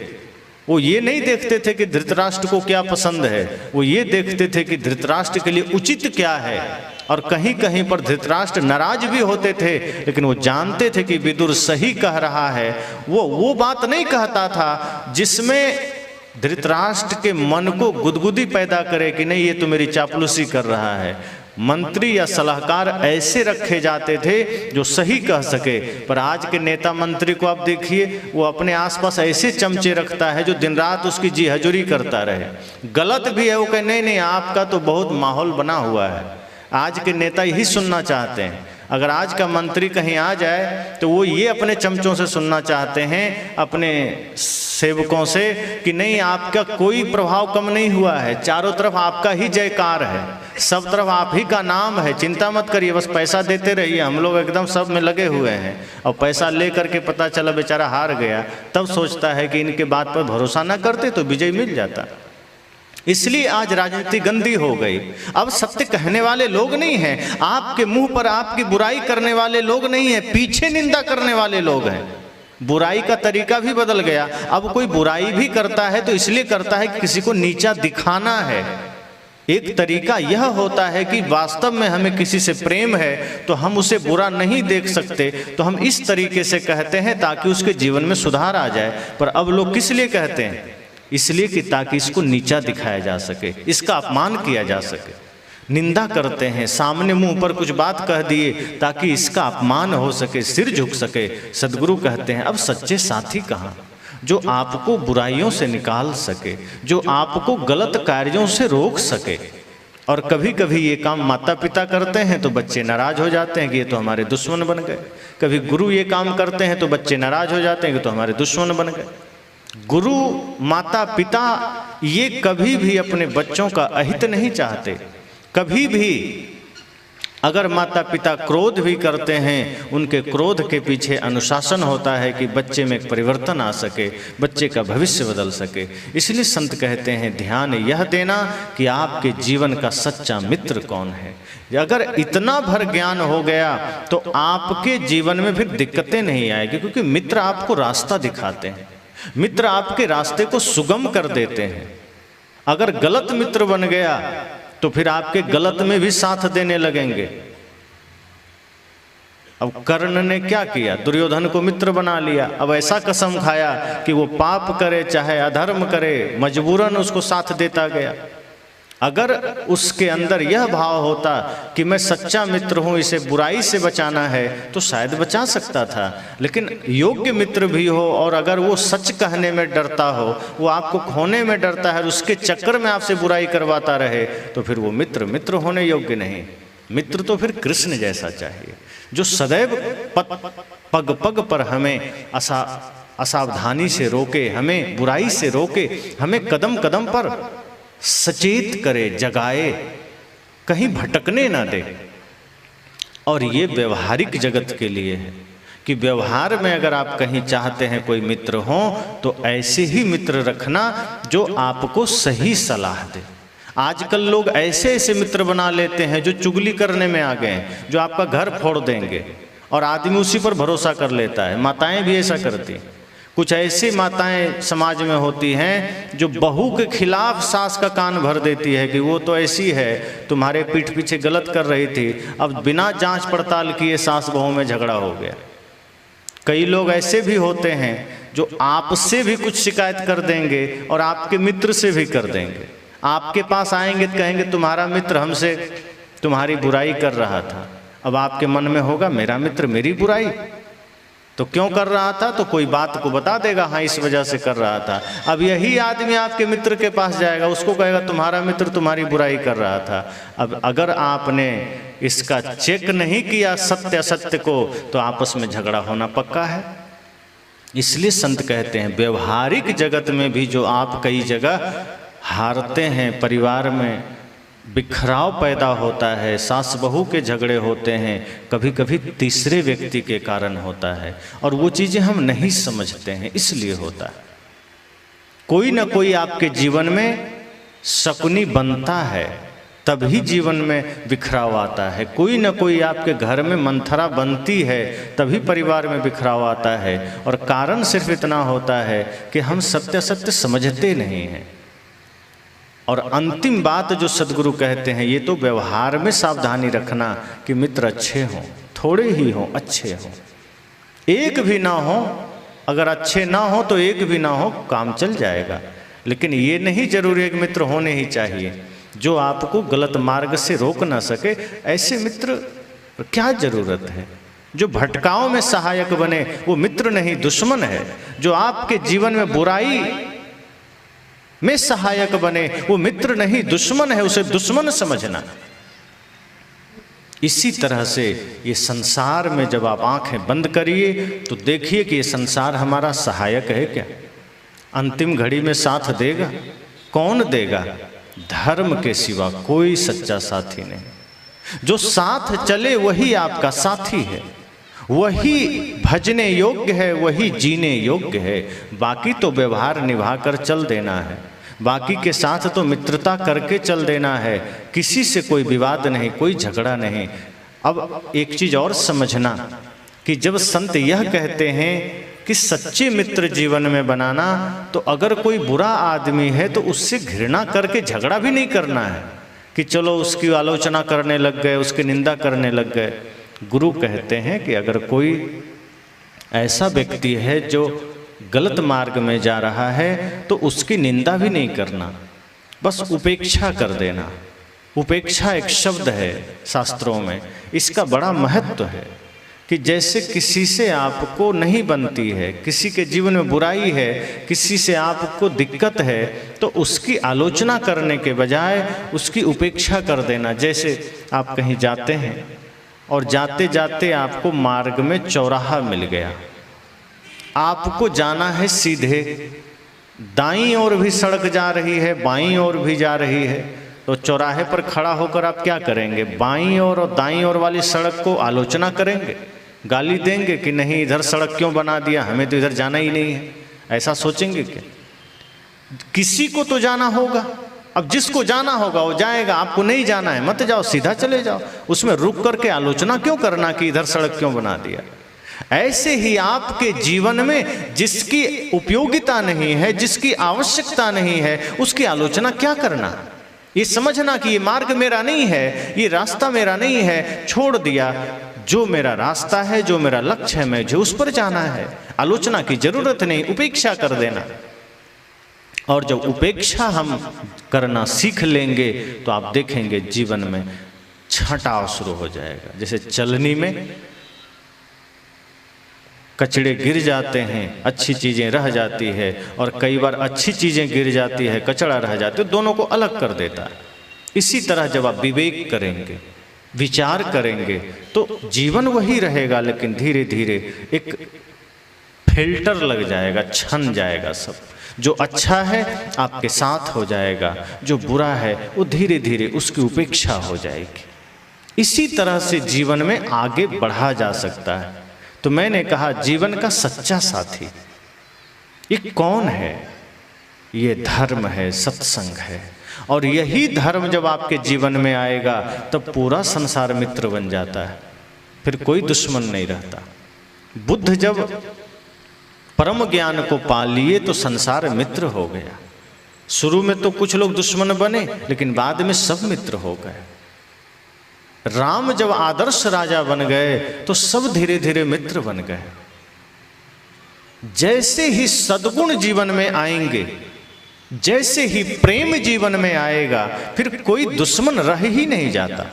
वो ये नहीं देखते थे कि धृतराष्ट्र को क्या पसंद है, वो ये देखते थे कि धृतराष्ट्र के लिए उचित क्या है। और कहीं कहीं पर धृतराष्ट्र नाराज भी होते थे, लेकिन वो जानते थे कि विदुर सही कह रहा है। वो बात नहीं कहता था जिसमें धृतराष्ट्र के मन को गुदगुदी पैदा करे कि नहीं, ये तो मेरी चापलूसी कर रहा है। मंत्री या सलाहकार ऐसे रखे जाते थे जो सही कह सके। पर आज के नेता मंत्री को आप देखिए, वो अपने आसपास ऐसे चमचे रखता है जो दिन रात उसकी जी हजूरी करता रहे। गलत भी है, वो कहे नहीं नहीं आपका तो बहुत माहौल बना हुआ है। आज के नेता यही सुनना चाहते हैं। अगर आज का मंत्री कहीं आ जाए तो वो ये अपने चमचों से सुनना चाहते हैं, अपने सेवकों से, कि नहीं आपका कोई प्रभाव कम नहीं हुआ है, चारों तरफ आपका ही जयकार है, सब तरफ आप ही का नाम है, चिंता मत करिए, बस पैसा देते रहिए, हम लोग एकदम सब में लगे हुए हैं। और पैसा ले करके पता चला बेचारा हार गया, तब सोचता है कि इनके बात पर भरोसा ना करते तो विजय मिल जाता। इसलिए आज राजनीति गंदी हो गई। अब सत्य कहने वाले लोग नहीं हैं, आपके मुंह पर आपकी बुराई करने वाले लोग नहीं हैं, पीछे निंदा करने वाले लोग हैं। बुराई का तरीका भी बदल गया। अब कोई बुराई भी करता है तो इसलिए करता है कि किसी को नीचा दिखाना है। एक तरीका यह होता है कि वास्तव में हमें किसी से प्रेम है तो हम उसे बुरा नहीं देख सकते, तो हम इस तरीके से कहते हैं ताकि उसके जीवन में सुधार आ जाए। पर अब लोग किस लिए कहते हैं? इसलिए कि ताकि इसको नीचा दिखाया जा सके, इसका अपमान किया जा सके। निंदा करते हैं, सामने मुंह पर कुछ बात कह दिए ताकि इसका अपमान हो सके, सिर झुक सके। सदगुरु कहते हैं अब सच्चे साथी कहाँ, जो आपको बुराइयों से निकाल सके, जो आपको गलत कार्यों से रोक सके। और कभी कभी ये काम माता पिता करते हैं तो बच्चे नाराज हो जाते हैं कि ये तो हमारे दुश्मन बन गए। कभी गुरु ये काम करते हैं तो बच्चे नाराज हो जाते हैं कि तो हमारे दुश्मन बन गए। गुरु माता पिता ये कभी भी अपने बच्चों का अहित नहीं चाहते। कभी भी अगर माता पिता क्रोध भी करते हैं, उनके क्रोध के पीछे अनुशासन होता है कि बच्चे में एक परिवर्तन आ सके, बच्चे का भविष्य बदल सके। इसलिए संत कहते हैं ध्यान यह देना कि आपके जीवन का सच्चा मित्र कौन है। अगर इतना भर ज्ञान हो गया तो आपके जीवन में फिर दिक्कतें नहीं आएगी, क्योंकि मित्र आपको रास्ता दिखाते हैं, मित्र आपके रास्ते को सुगम कर देते हैं। अगर गलत मित्र बन गया तो फिर आपके गलत में भी साथ देने लगेंगे। अब कर्ण ने क्या किया? दुर्योधन को मित्र बना लिया। अब ऐसा कसम खाया कि वो पाप करे चाहे अधर्म करे, मजबूरन उसको साथ देता गया। अगर उसके अंदर यह भाव होता कि मैं सच्चा मित्र हूं, इसे बुराई से बचाना है, तो शायद बचा सकता था। लेकिन योग्य मित्र भी हो और अगर वो सच कहने में डरता हो, वो आपको खोने में डरता है और उसके चक्कर में आपसे बुराई करवाता रहे, तो फिर वो मित्र होने योग्य नहीं। मित्र तो फिर कृष्ण जैसा चाहिए, जो सदैव पग पग पर हमें असावधानी से रोके, हमें बुराई से रोके, हमें कदम कदम पर सचेत करे, जगाए, कहीं भटकने ना दे। और ये व्यवहारिक जगत के लिए है कि व्यवहार में अगर आप कहीं चाहते हैं कोई मित्र हो तो ऐसे ही मित्र रखना जो आपको सही सलाह दे। आजकल लोग ऐसे ऐसे मित्र बना लेते हैं जो चुगली करने में आ गए हैं, जो आपका घर फोड़ देंगे, और आदमी उसी पर भरोसा कर लेता है। माताएं भी ऐसा करती हैं। कुछ ऐसी माताएं समाज में होती हैं जो बहू के खिलाफ सास का कान भर देती है कि वो तो ऐसी है, तुम्हारे पीठ पीछे गलत कर रही थी। अब बिना जांच पड़ताल किए सास बहू में झगड़ा हो गया। कई लोग ऐसे भी होते हैं जो आपसे भी कुछ शिकायत कर देंगे और आपके मित्र से भी कर देंगे। आपके पास आएंगे तो कहेंगे तुम्हारा मित्र हमसे तुम्हारी बुराई कर रहा था। अब आपके मन में होगा मेरा मित्र मेरी बुराई तो क्यों कर रहा था, तो कोई बात को बता देगा, हाँ इस वजह से कर रहा था। अब यही आदमी आपके मित्र के पास जाएगा, उसको कहेगा तुम्हारा मित्र तुम्हारी बुराई कर रहा था। अब अगर आपने इसका चेक नहीं किया सत्य असत्य को, तो आपस में झगड़ा होना पक्का है। इसलिए संत कहते हैं व्यवहारिक जगत में भी जो आप कई जगह हारते हैं, परिवार में बिखराव पैदा होता है, सास बहू के झगड़े होते हैं, कभी कभी तीसरे व्यक्ति के कारण होता है, और वो चीज़ें हम नहीं समझते हैं, इसलिए होता है। कोई ना कोई आपके जीवन में शकुनी बनता है, तभी जीवन में बिखराव आता है। कोई ना कोई आपके घर में मंथरा बनती है, तभी परिवार में बिखराव आता है। और कारण सिर्फ इतना होता है कि हम सत्य सत्य समझते नहीं हैं। और अंतिम बात जो सदगुरु कहते हैं, ये तो व्यवहार में सावधानी रखना कि मित्र अच्छे हों, थोड़े ही हों, अच्छे हों। एक भी ना हो, अगर अच्छे ना हो तो एक भी ना हो, काम चल जाएगा। लेकिन ये नहीं जरूरी है कि मित्र होने ही चाहिए जो आपको गलत मार्ग से रोक ना सके। ऐसे मित्र क्या जरूरत है? जो भटकाव में सहायक बने वो मित्र नहीं दुश्मन है। जो आपके जीवन में बुराई में सहायक बने वो मित्र नहीं दुश्मन है, उसे दुश्मन समझना। इसी तरह से ये संसार में जब आप आंखें बंद करिए तो देखिए कि ये संसार हमारा सहायक है क्या? अंतिम घड़ी में साथ देगा? कौन देगा? धर्म के सिवा कोई सच्चा साथी नहीं। जो साथ चले वही आपका साथी है, वही भजने योग्य है, वही जीने योग्य है। बाकी तो व्यवहार निभा कर चल देना है, बाकी के साथ तो मित्रता करके चल देना है, किसी से कोई विवाद नहीं, कोई झगड़ा नहीं। अब एक चीज और समझना कि जब संत यह कहते हैं कि सच्चे मित्र जीवन में बनाना, तो अगर कोई बुरा आदमी है तो उससे घृणा करके झगड़ा भी नहीं करना है कि चलो उसकी आलोचना करने लग गए, उसकी निंदा करने लग गए। गुरु कहते हैं कि अगर कोई ऐसा व्यक्ति है जो गलत मार्ग में जा रहा है तो उसकी निंदा भी नहीं करना, बस उपेक्षा कर देना। उपेक्षा एक शब्द है शास्त्रों में, इसका बड़ा महत्व है कि जैसे किसी से आपको नहीं बनती है, किसी के जीवन में बुराई है, किसी से आपको दिक्कत है, तो उसकी आलोचना करने के बजाय उसकी उपेक्षा कर देना। जैसे आप कहीं जाते हैं और जाते जाते आपको मार्ग में चौराहा मिल गया, आपको जाना है सीधे, दाईं ओर भी सड़क जा रही है, बाईं ओर भी जा रही है, तो चौराहे पर खड़ा होकर आप क्या करेंगे? बाईं ओर और दाईं ओर वाली सड़क को आलोचना करेंगे, गाली देंगे कि नहीं इधर सड़क क्यों बना दिया, हमें तो इधर जाना ही नहीं है, ऐसा सोचेंगे क्या? किसी को तो जाना होगा, अब जिसको जाना होगा वो जाएगा, आपको नहीं जाना है मत जाओ, सीधा चले जाओ। उसमें रुक करके आलोचना क्यों करना कि इधर सड़क क्यों बना दिया? ऐसे ही आपके जीवन में जिसकी उपयोगिता नहीं है, जिसकी आवश्यकता नहीं है, उसकी आलोचना क्या करना? ये समझना कि ये मार्ग मेरा नहीं है, ये रास्ता मेरा नहीं है, छोड़ दिया। जो मेरा रास्ता है, जो मेरा लक्ष्य है, मुझे उस पर जाना है, आलोचना की जरूरत नहीं, उपेक्षा कर देना। और जब उपेक्षा हम करना सीख लेंगे तो आप देखेंगे जीवन में छंटाव शुरू हो जाएगा। जैसे चलनी में कचड़े गिर जाते हैं, अच्छी चीज़ें रह जाती है, और कई बार अच्छी चीज़ें गिर जाती है, कचड़ा रह जाती है, दोनों को अलग कर देता है। इसी तरह जब आप विवेक करेंगे, विचार करेंगे, तो जीवन वही रहेगा, लेकिन धीरे धीरे एक फिल्टर लग जाएगा, छन जाएगा सब। जो अच्छा है आपके साथ हो जाएगा, जो बुरा है वो धीरे धीरे उसकी उपेक्षा हो जाएगी। इसी तरह से जीवन में आगे बढ़ा जा सकता है। तो मैंने कहा जीवन का सच्चा साथी ये कौन है? ये धर्म है, सत्संग है। और यही धर्म जब आपके जीवन में आएगा तब पूरा संसार मित्र बन जाता है, फिर कोई दुश्मन नहीं रहता। बुद्ध जब परम ज्ञान को पा लिए तो संसार मित्र हो गया। शुरू में तो कुछ लोग दुश्मन बने, लेकिन बाद में सब मित्र हो गए। राम जब आदर्श राजा बन गए तो सब धीरे धीरे मित्र बन गए। जैसे ही सद्गुण जीवन में आएंगे, जैसे ही प्रेम जीवन में आएगा, फिर कोई दुश्मन रह ही नहीं जाता।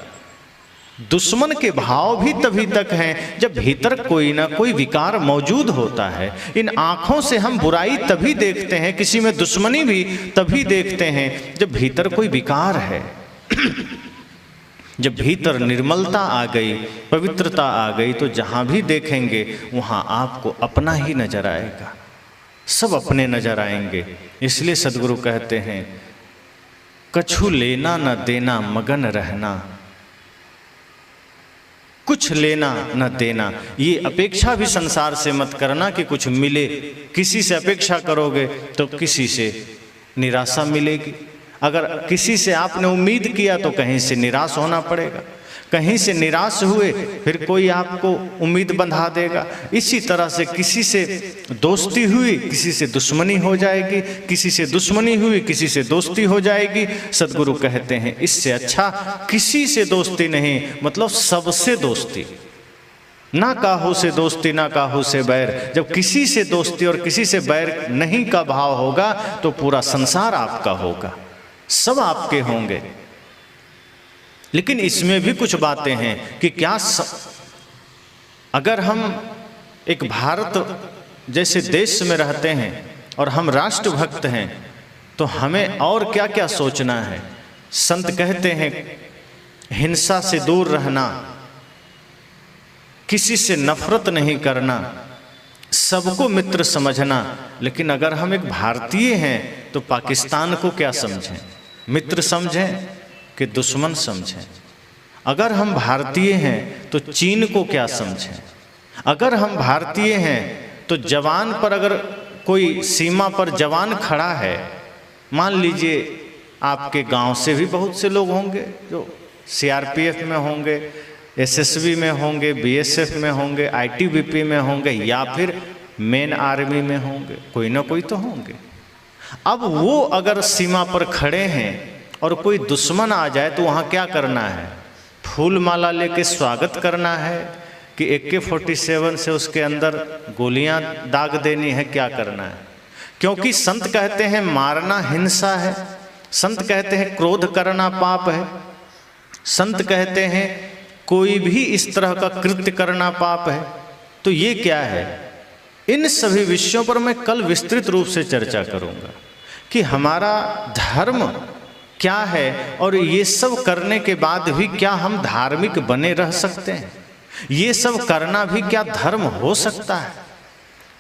दुश्मन के भाव भी तभी तक हैं जब भीतर कोई ना कोई विकार मौजूद होता है। इन आँखों से हम बुराई तभी देखते हैं, किसी में दुश्मनी भी तभी देखते हैं जब भीतर कोई विकार है। जब भीतर निर्मलता आ गई, पवित्रता आ गई, तो जहाँ भी देखेंगे वहाँ आपको अपना ही नजर आएगा, सब अपने नजर आएंगे। इसलिए सदगुरु कहते हैं कछु लेना न देना मगन रहना, कुछ लेना न देना। ये अपेक्षा भी संसार से मत करना कि कुछ मिले। किसी से अपेक्षा करोगे तो किसी से निराशा मिलेगी। अगर किसी से आपने उम्मीद किया तो कहीं से निराश होना पड़ेगा, कहीं से निराश हुए फिर कोई आपको उम्मीद बंधा देगा। इसी तरह से किसी से दोस्ती हुई, किसी से दुश्मनी हो जाएगी, किसी से दुश्मनी हुई, किसी से दोस्ती हो जाएगी। सदगुरु कहते हैं इससे अच्छा किसी से दोस्ती नहीं, मतलब सबसे दोस्ती। ना काहू से दोस्ती ना काहू से बैर। जब किसी से दोस्ती और किसी से बैर नहीं का भाव होगा तो पूरा संसार आपका होगा, सब आपके होंगे। लेकिन इसमें भी कुछ बातें हैं कि क्या अगर हम एक भारत जैसे देश में रहते हैं और हम राष्ट्रभक्त हैं तो हमें और क्या क्या सोचना है। संत कहते हैं हिंसा से दूर रहना, किसी से नफरत नहीं करना, सबको मित्र समझना। लेकिन अगर हम एक भारतीय हैं तो पाकिस्तान को क्या समझें, मित्र समझें कि दुश्मन समझें? अगर हम भारतीय हैं तो चीन को क्या समझें? अगर हम भारतीय हैं तो जवान पर, अगर कोई सीमा पर जवान खड़ा है, मान लीजिए आपके गांव से भी बहुत से लोग होंगे जो सीआरपीएफ में होंगे, एसएसबी में होंगे, बीएसएफ में होंगे, आईटीबीपी में होंगे, या फिर मेन आर्मी में होंगे, कोई ना कोई तो होंगे। अब वो अगर सीमा पर खड़े हैं और कोई दुश्मन आ जाए तो वहाँ क्या करना है? फूल माला लेके स्वागत करना है कि AK-47 से उसके अंदर गोलियां दाग देनी है? क्या करना है? क्योंकि संत कहते हैं मारना हिंसा है, संत कहते हैं क्रोध करना पाप है, संत कहते हैं कोई भी इस तरह का कृत्य करना पाप है। तो ये क्या है? इन सभी विषयों पर मैं कल विस्तृत रूप से चर्चा करूंगा कि हमारा धर्म क्या है और ये सब करने के बाद भी क्या हम धार्मिक बने रह सकते हैं? ये सब करना भी क्या धर्म हो सकता है?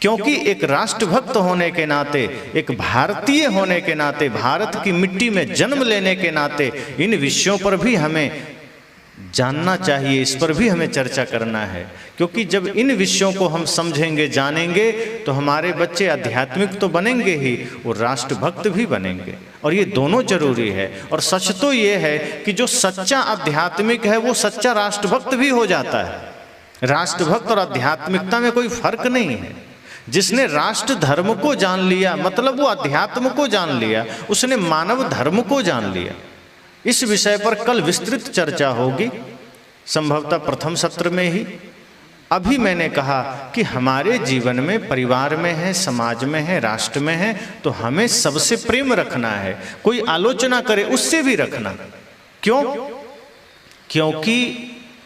क्योंकि एक राष्ट्रभक्त होने के नाते, एक भारतीय होने के नाते, भारत की मिट्टी में जन्म लेने के नाते इन विषयों पर भी हमें जानना चाहिए, इस पर भी हमें चर्चा करना है। क्योंकि जब इन विषयों को हम समझेंगे, जानेंगे, तो हमारे बच्चे आध्यात्मिक तो बनेंगे ही, वो राष्ट्रभक्त भी बनेंगे। और ये दोनों जरूरी है। और सच तो ये है कि जो सच्चा आध्यात्मिक है वो सच्चा राष्ट्रभक्त भी हो जाता है। राष्ट्रभक्त और आध्यात्मिकता में कोई फर्क नहीं है। जिसने राष्ट्र धर्म को जान लिया, मतलब वो अध्यात्म को जान लिया, उसने मानव धर्म को जान लिया। इस विषय पर कल विस्तृत चर्चा होगी, संभवतः प्रथम सत्र में ही। अभी मैंने कहा कि हमारे जीवन में, परिवार में है, समाज में है, राष्ट्र में है, तो हमें सबसे प्रेम रखना है। कोई आलोचना करे उससे भी रखना। क्यों? क्योंकि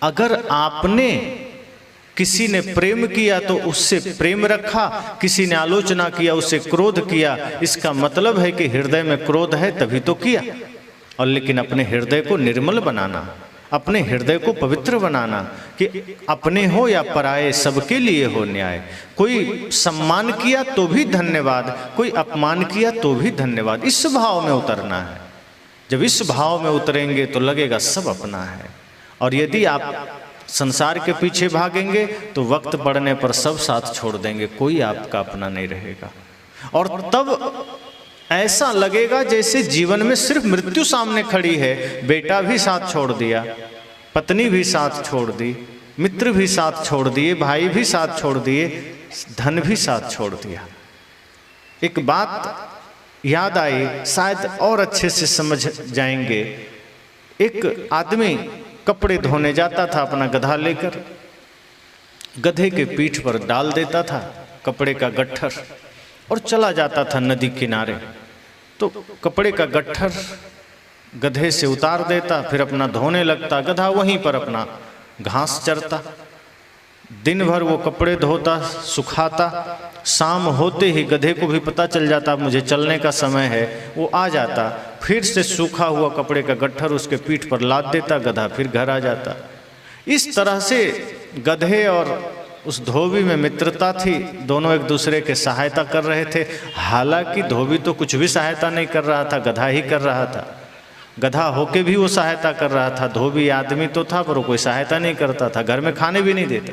अगर आपने किसी ने प्रेम किया तो उससे प्रेम रखा, किसी ने आलोचना किया उससे क्रोध किया, इसका मतलब है कि हृदय में क्रोध है तभी तो किया। और लेकिन अपने हृदय को निर्मल बनाना, अपने हृदय को पवित्र बनाना कि अपने हो या पराये सबके लिए हो न्याय। कोई सम्मान किया तो भी धन्यवाद, कोई अपमान किया तो भी धन्यवाद। इस भाव में उतरना है। जब इस भाव में उतरेंगे तो लगेगा सब अपना है। और यदि आप संसार के पीछे भागेंगे तो वक्त पड़ने पर सब साथ छोड़ देंगे, कोई आपका अपना नहीं रहेगा। और तब ऐसा लगेगा जैसे जीवन में सिर्फ मृत्यु सामने खड़ी है। बेटा भी साथ छोड़ दिया, पत्नी भी साथ छोड़ दी, मित्र भी साथ छोड़ दिए, भाई भी साथ छोड़ दिए, धन भी साथ छोड़ दिया। एक बात याद आई, शायद और अच्छे से समझ जाएंगे। एक आदमी कपड़े धोने जाता था अपना गधा लेकर, गधे के पीठ पर डाल देता था कपड़े का गट्ठर और चला जाता था नदी किनारे। तो कपड़े का गट्ठर गधे से उतार देता, फिर अपना धोने लगता। गधा वहीं पर अपना घास चरता। दिन भर वो कपड़े धोता, सुखाता। शाम होते ही गधे को भी पता चल जाता मुझे चलने का समय है, वो आ जाता, फिर से सूखा हुआ कपड़े का गट्ठर उसके पीठ पर लाद देता, गधा फिर घर आ जाता। इस तरह से गधे और उस धोबी में मित्रता थी। दोनों एक दूसरे के सहायता कर रहे थे। हालांकि धोबी तो कुछ भी सहायता नहीं कर रहा था, गधा ही कर रहा था। गधा होके भी वो सहायता कर रहा था। धोबी आदमी तो था पर वो कोई सहायता नहीं करता था, घर में खाने भी नहीं देता।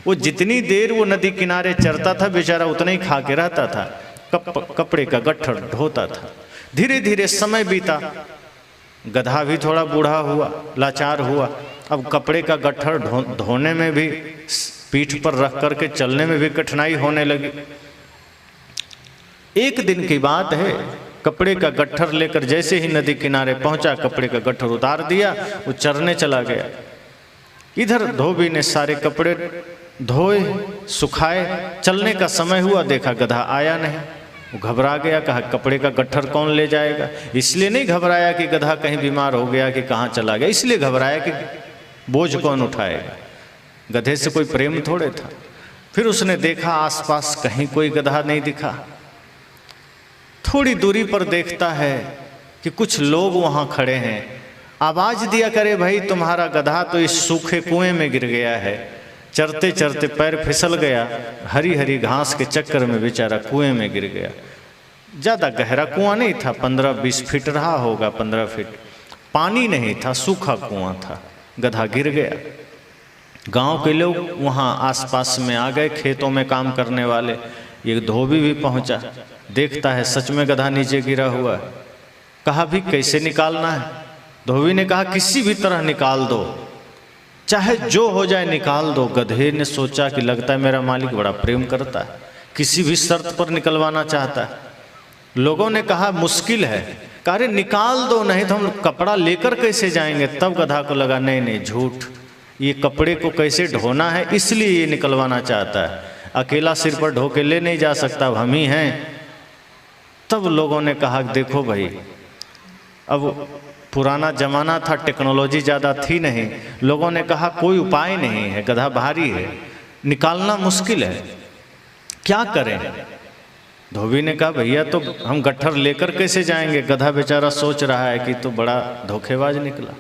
वो जितनी देर वो नदी किनारे चरता था बेचारा उतना ही खा के रहता था, कपड़े का गट्ठर ढोता था। धीरे धीरे समय बीता, गधा भी थोड़ा बूढ़ा हुआ, लाचार हुआ। अब कपड़े का गट्ठर धोने में भी, पीठ पर रख करके चलने में भी कठिनाई होने लगी। एक दिन की बात है, कपड़े का गट्ठर लेकर जैसे ही नदी किनारे पहुंचा, कपड़े का गट्ठर उतार दिया, वो चरने चला गया। इधर धोबी ने सारे कपड़े धोए, सुखाए, चलने का समय हुआ, देखा गधा आया नहीं। वो घबरा गया, कहा कपड़े का गट्ठर कौन ले जाएगा। इसलिए नहीं घबराया कि गधा कहीं बीमार हो गया कि कहाँ चला गया, इसलिए घबराया कि बोझ कौन उठाएगा। गधे से कोई प्रेम थोड़े था। फिर उसने देखा आसपास कहीं कोई गधा नहीं दिखा। थोड़ी दूरी पर देखता है कि कुछ लोग वहाँ खड़े हैं। आवाज दिया, करे भाई तुम्हारा गधा तो इस सूखे कुएं में गिर गया है, चरते चरते पैर फिसल गया, हरी हरी घास के चक्कर में बेचारा कुएं में गिर गया। ज़्यादा गहरा कुआं नहीं था, 15-20 फीट रहा होगा, 15 फीट। पानी नहीं था, सूखा कुआं था। गधा गिर गया। गांव के लोग वहाँ आसपास में आ गए, खेतों में काम करने वाले। ये धोबी भी पहुँचा, देखता है सच में गधा नीचे गिरा हुआ है। कहा भी कैसे निकालना है? धोबी ने कहा किसी भी तरह निकाल दो, चाहे जो हो जाए निकाल दो। गधे ने सोचा कि लगता है मेरा मालिक बड़ा प्रेम करता है, किसी भी शर्त पर निकलवाना चाहता है। लोगों ने कहा मुश्किल है, कहा अरे निकाल दो, नहीं तो हम कपड़ा लेकर कैसे जाएंगे। तब गधा को लगा नहीं नहीं झूठ, ये कपड़े को कैसे ढोना है इसलिए ये निकलवाना चाहता है, अकेला सिर पर ढो के ले नहीं जा सकता, अब हम ही हैं। तब लोगों ने कहा देखो भाई, अब पुराना जमाना था, टेक्नोलॉजी ज़्यादा थी नहीं। लोगों ने कहा कोई उपाय नहीं है, गधा भारी है, निकालना मुश्किल है, क्या करें। धोबी ने कहा भैया तो हम गट्ठर लेकर कैसे जाएंगे। गधा बेचारा सोच रहा है कि तो बड़ा धोखेबाज निकला,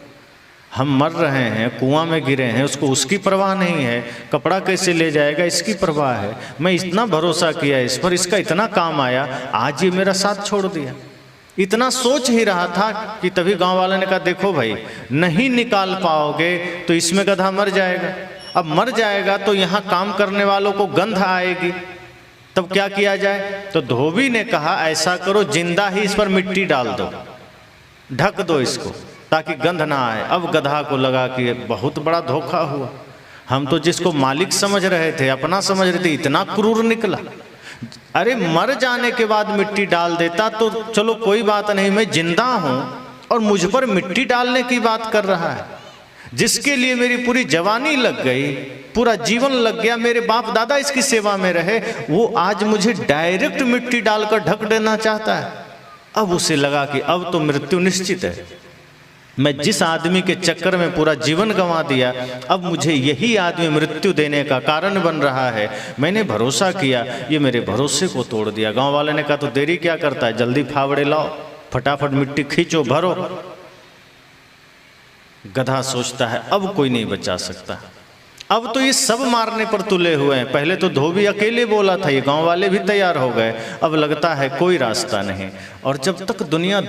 हम मर रहे हैं, कुआं में गिरे हैं, उसको उसकी परवाह नहीं है, कपड़ा कैसे ले जाएगा इसकी परवाह है। मैं इतना भरोसा किया इस पर, इसका इतना काम आया, आज ये मेरा साथ छोड़ दिया। इतना सोच ही रहा था कि तभी गांव वाले ने कहा देखो भाई, नहीं निकाल पाओगे तो इसमें गधा मर जाएगा। अब मर जाएगा तो यहाँ काम करने वालों को गंध आएगी, तब क्या किया जाए। तो धोबी ने कहा ऐसा करो, जिंदा ही इस पर मिट्टी डाल दो, ढक दो इसको ताकि गंध ना आए। अब गधा को लगा कि बहुत बड़ा धोखा हुआ, हम तो जिसको मालिक समझ रहे थे, अपना समझ रहे थे, इतना क्रूर निकला। अरे मर जाने के बाद मिट्टी डाल देता तो चलो कोई बात नहीं, मैं जिंदा हूं और मुझ पर मिट्टी डालने की बात कर रहा है। जिसके लिए मेरी पूरी जवानी लग गई, पूरा जीवन लग गया, मेरे बाप दादा इसकी सेवा में रहे, वो आज मुझे डायरेक्ट मिट्टी डालकर ढक देना चाहता है। अब उसे लगा कि अब तो मृत्यु निश्चित है, मैं जिस आदमी के चक्कर में पूरा जीवन गंवा दिया, अब मुझे यही आदमी मृत्यु देने का कारण बन रहा है। मैंने भरोसा किया, ये मेरे भरोसे को तोड़ दिया। गांव वाले ने कहा तो देरी क्या करता है, जल्दी फावड़े लाओ, फटाफट मिट्टी खींचो, भरो। गधा सोचता है अब कोई नहीं बचा सकता, अब तो ये सब मारने पर तुले हुए हैं। पहले तो धोबी अकेले बोला था, ये गांव वाले भी तैयार हो गए, अब लगता है कोई रास्ता नहीं। और जब तक दुनिया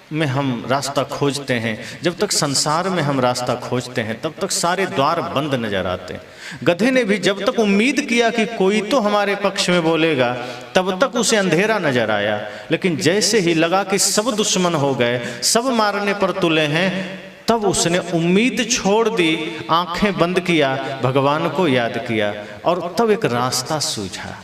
में हम रास्ता खोजते हैं, जब तक संसार में हम रास्ता खोजते हैं, तब तक सारे द्वार बंद नजर आते हैं। गधे ने भी जब तक उम्मीद किया कि कोई तो हमारे पक्ष में बोलेगा, तब तक उसे अंधेरा नजर आया। लेकिन जैसे ही लगा कि सब दुश्मन हो गए, सब मारने पर तुले हैं, तब उसने उम्मीद छोड़ दी, आंखें बंद किया, भगवान को याद किया, और तब एक रास्ता सूझा।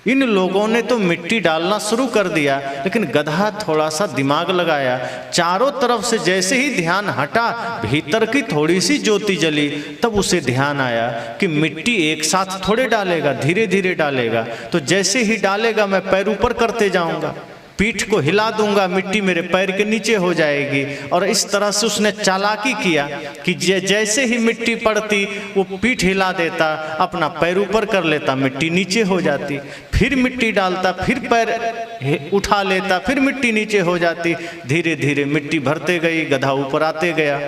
इन लोगों ने तो मिट्टी डालना शुरू कर दिया, लेकिन गधा थोड़ा सा दिमाग लगाया। चारों तरफ से जैसे ही ध्यान हटा, भीतर की थोड़ी सी ज्योति जली। तब उसे ध्यान आया कि मिट्टी एक साथ थोड़े डालेगा, धीरे धीरे डालेगा। तो जैसे ही डालेगा मैं पैर ऊपर करते जाऊंगा, पीठ को हिला दूंगा, मिट्टी मेरे पैर के नीचे हो जाएगी। और इस तरह से उसने चालाकी किया कि जैसे ही मिट्टी पड़ती वो पीठ हिला देता, अपना पैर ऊपर कर लेता, मिट्टी नीचे हो जाती। फिर मिट्टी डालता, फिर पैर उठा लेता, फिर मिट्टी नीचे हो जाती। धीरे धीरे मिट्टी भरते गई, गधा ऊपर आते गया।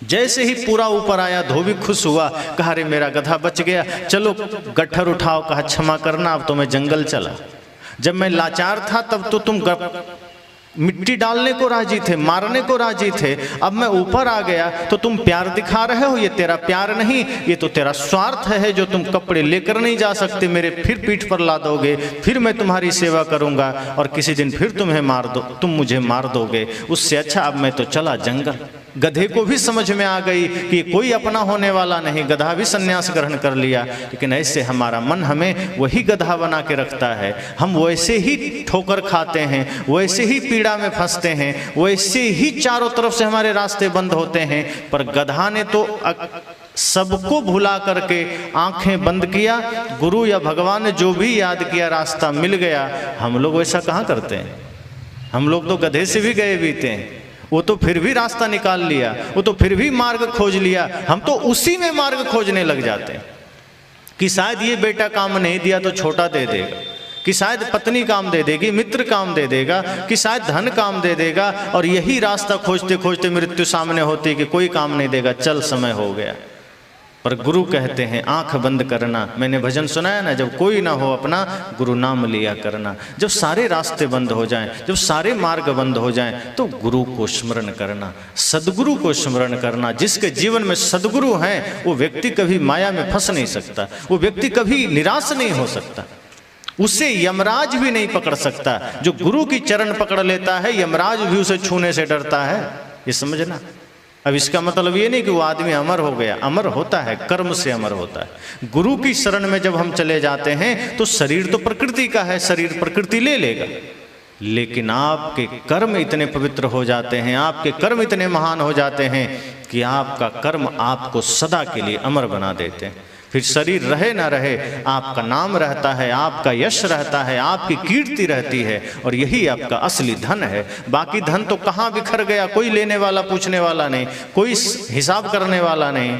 जैसे ही पूरा ऊपर आया, धोबी खुश हुआ, कहा अरे मेरा गधा बच गया, चलो गट्ठर उठाओ। कहा क्षमा करना, अब तो मैं जंगल चला। जब मैं लाचार था तब तो तुम मिट्टी डालने को राजी थे, मारने को राजी थे। अब मैं ऊपर आ गया तो तुम प्यार दिखा रहे हो। ये तेरा प्यार नहीं, ये तो तेरा स्वार्थ है जो तुम कपड़े लेकर नहीं जा सकते, मेरे फिर पीठ पर ला दोगे, फिर मैं तुम्हारी सेवा करूंगा और किसी दिन फिर तुम मुझे मार दोगे। उससे अच्छा अब मैं तो चला जंगल। गधे को भी समझ में आ गई कि कोई अपना होने वाला नहीं, गधा भी संन्यास ग्रहण कर लिया। लेकिन ऐसे हमारा मन हमें वही गधा बना के रखता है, हम वैसे ही ठोकर खाते हैं, वैसे ही पीड़ा में फंसते हैं, वैसे ही चारों तरफ से हमारे रास्ते बंद होते हैं। पर गधा ने तो सबको भुला करके आंखें बंद किया, गुरु या भगवान ने जो भी याद किया, रास्ता मिल गया। हम लोग वैसा कहाँ करते हैं? हम लोग तो गधे से भी गए बीते हैं, वो तो फिर भी रास्ता निकाल लिया, वो तो फिर भी मार्ग खोज लिया। हम तो उसी में मार्ग खोजने लग जाते हैं कि शायद ये बेटा काम नहीं दिया तो छोटा दे देगा, कि शायद पत्नी काम दे देगी, मित्र काम दे देगा, कि शायद धन काम दे देगा। और यही रास्ता खोजते खोजते मृत्यु सामने होती कि कोई काम नहीं देगा, चल समय हो गया। पर गुरु कहते हैं आंख बंद करना। मैंने भजन सुनाया ना, जब कोई ना हो अपना गुरु नाम लिया करना। जब सारे रास्ते बंद हो जाएं, जब सारे मार्ग बंद हो जाएं, तो गुरु को स्मरण करना, सदगुरु को स्मरण करना। जिसके जीवन में सदगुरु हैं वो व्यक्ति कभी माया में फंस नहीं सकता, वो व्यक्ति कभी निराश नहीं हो सकता, उसे यमराज भी नहीं पकड़ सकता। जो गुरु की चरण पकड़ लेता है यमराज भी उसे छूने से डरता है, ये समझना। अब इसका मतलब ये नहीं कि वो आदमी अमर हो गया, अमर होता है, कर्म से अमर होता है। गुरु की शरण में जब हम चले जाते हैं तो शरीर तो प्रकृति का है, शरीर प्रकृति ले लेगा, लेकिन आपके कर्म इतने पवित्र हो जाते हैं, आपके कर्म इतने महान हो जाते हैं कि आपका कर्म आपको सदा के लिए अमर बना देते हैं। फिर शरीर रहे ना रहे, आपका नाम रहता है, आपका यश रहता है, आपकी कीर्ति रहती है, और यही आपका असली धन है। बाकी धन तो कहाँ बिखर गया, कोई लेने वाला पूछने वाला नहीं, कोई हिसाब करने वाला नहीं।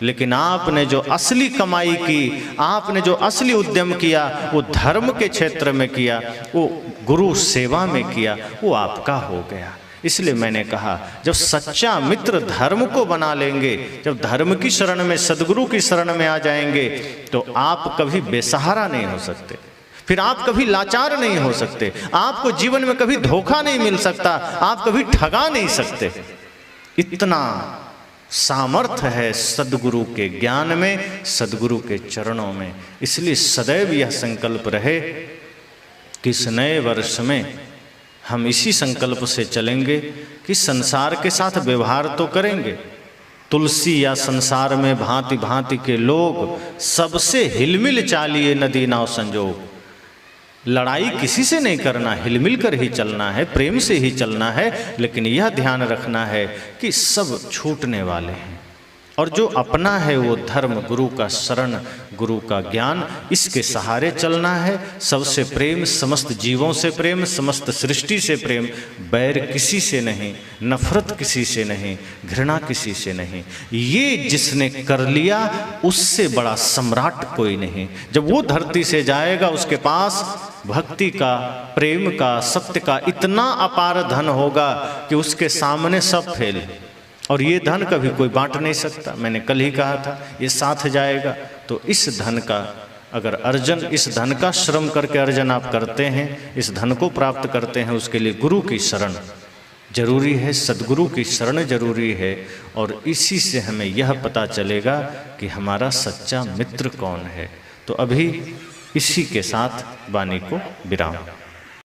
लेकिन आपने जो असली कमाई की, आपने जो असली उद्यम किया, वो धर्म के क्षेत्र में किया, वो गुरु सेवा में किया, वो आपका हो गया। इसलिए मैंने कहा जब सच्चा मित्र धर्म को बना लेंगे, जब धर्म की शरण में, सदगुरु की शरण में आ जाएंगे, तो आप कभी बेसहारा नहीं हो सकते, फिर आप कभी लाचार नहीं हो सकते, आपको जीवन में कभी धोखा नहीं मिल सकता, आप कभी ठगा नहीं सकते। इतना सामर्थ्य है सदगुरु के ज्ञान में, सदगुरु के चरणों में। इसलिए सदैव यह संकल्प रहे कि इस नए वर्ष में हम इसी संकल्प से चलेंगे कि संसार के साथ व्यवहार तो करेंगे, तुलसी या संसार में भांति भांति के लोग, सबसे हिलमिल चालिए नदी नाव संजोग। लड़ाई किसी से नहीं करना, हिलमिल कर ही चलना है, प्रेम से ही चलना है, लेकिन यह ध्यान रखना है कि सब छूटने वाले हैं, और जो अपना है वो धर्म, गुरु का शरण, गुरु का ज्ञान, इसके सहारे चलना है। सबसे प्रेम, समस्त जीवों से प्रेम, समस्त सृष्टि से प्रेम, बैर किसी से नहीं, नफरत किसी से नहीं, घृणा किसी से नहीं। ये जिसने कर लिया उससे बड़ा सम्राट कोई नहीं। जब वो धरती से जाएगा उसके पास भक्ति का, प्रेम का, सत्य का इतना अपार धन होगा कि उसके सामने सब फेल, और ये धन कभी कोई बांट नहीं सकता। मैंने कल ही कहा था ये साथ जाएगा। तो इस धन का अगर अर्जन, इस धन का श्रम करके अर्जन आप करते हैं, इस धन को प्राप्त करते हैं, उसके लिए गुरु की शरण जरूरी है, सदगुरु की शरण जरूरी है। और इसी से हमें यह पता चलेगा कि हमारा सच्चा मित्र कौन है। तो अभी इसी के साथ वाणी को विराम।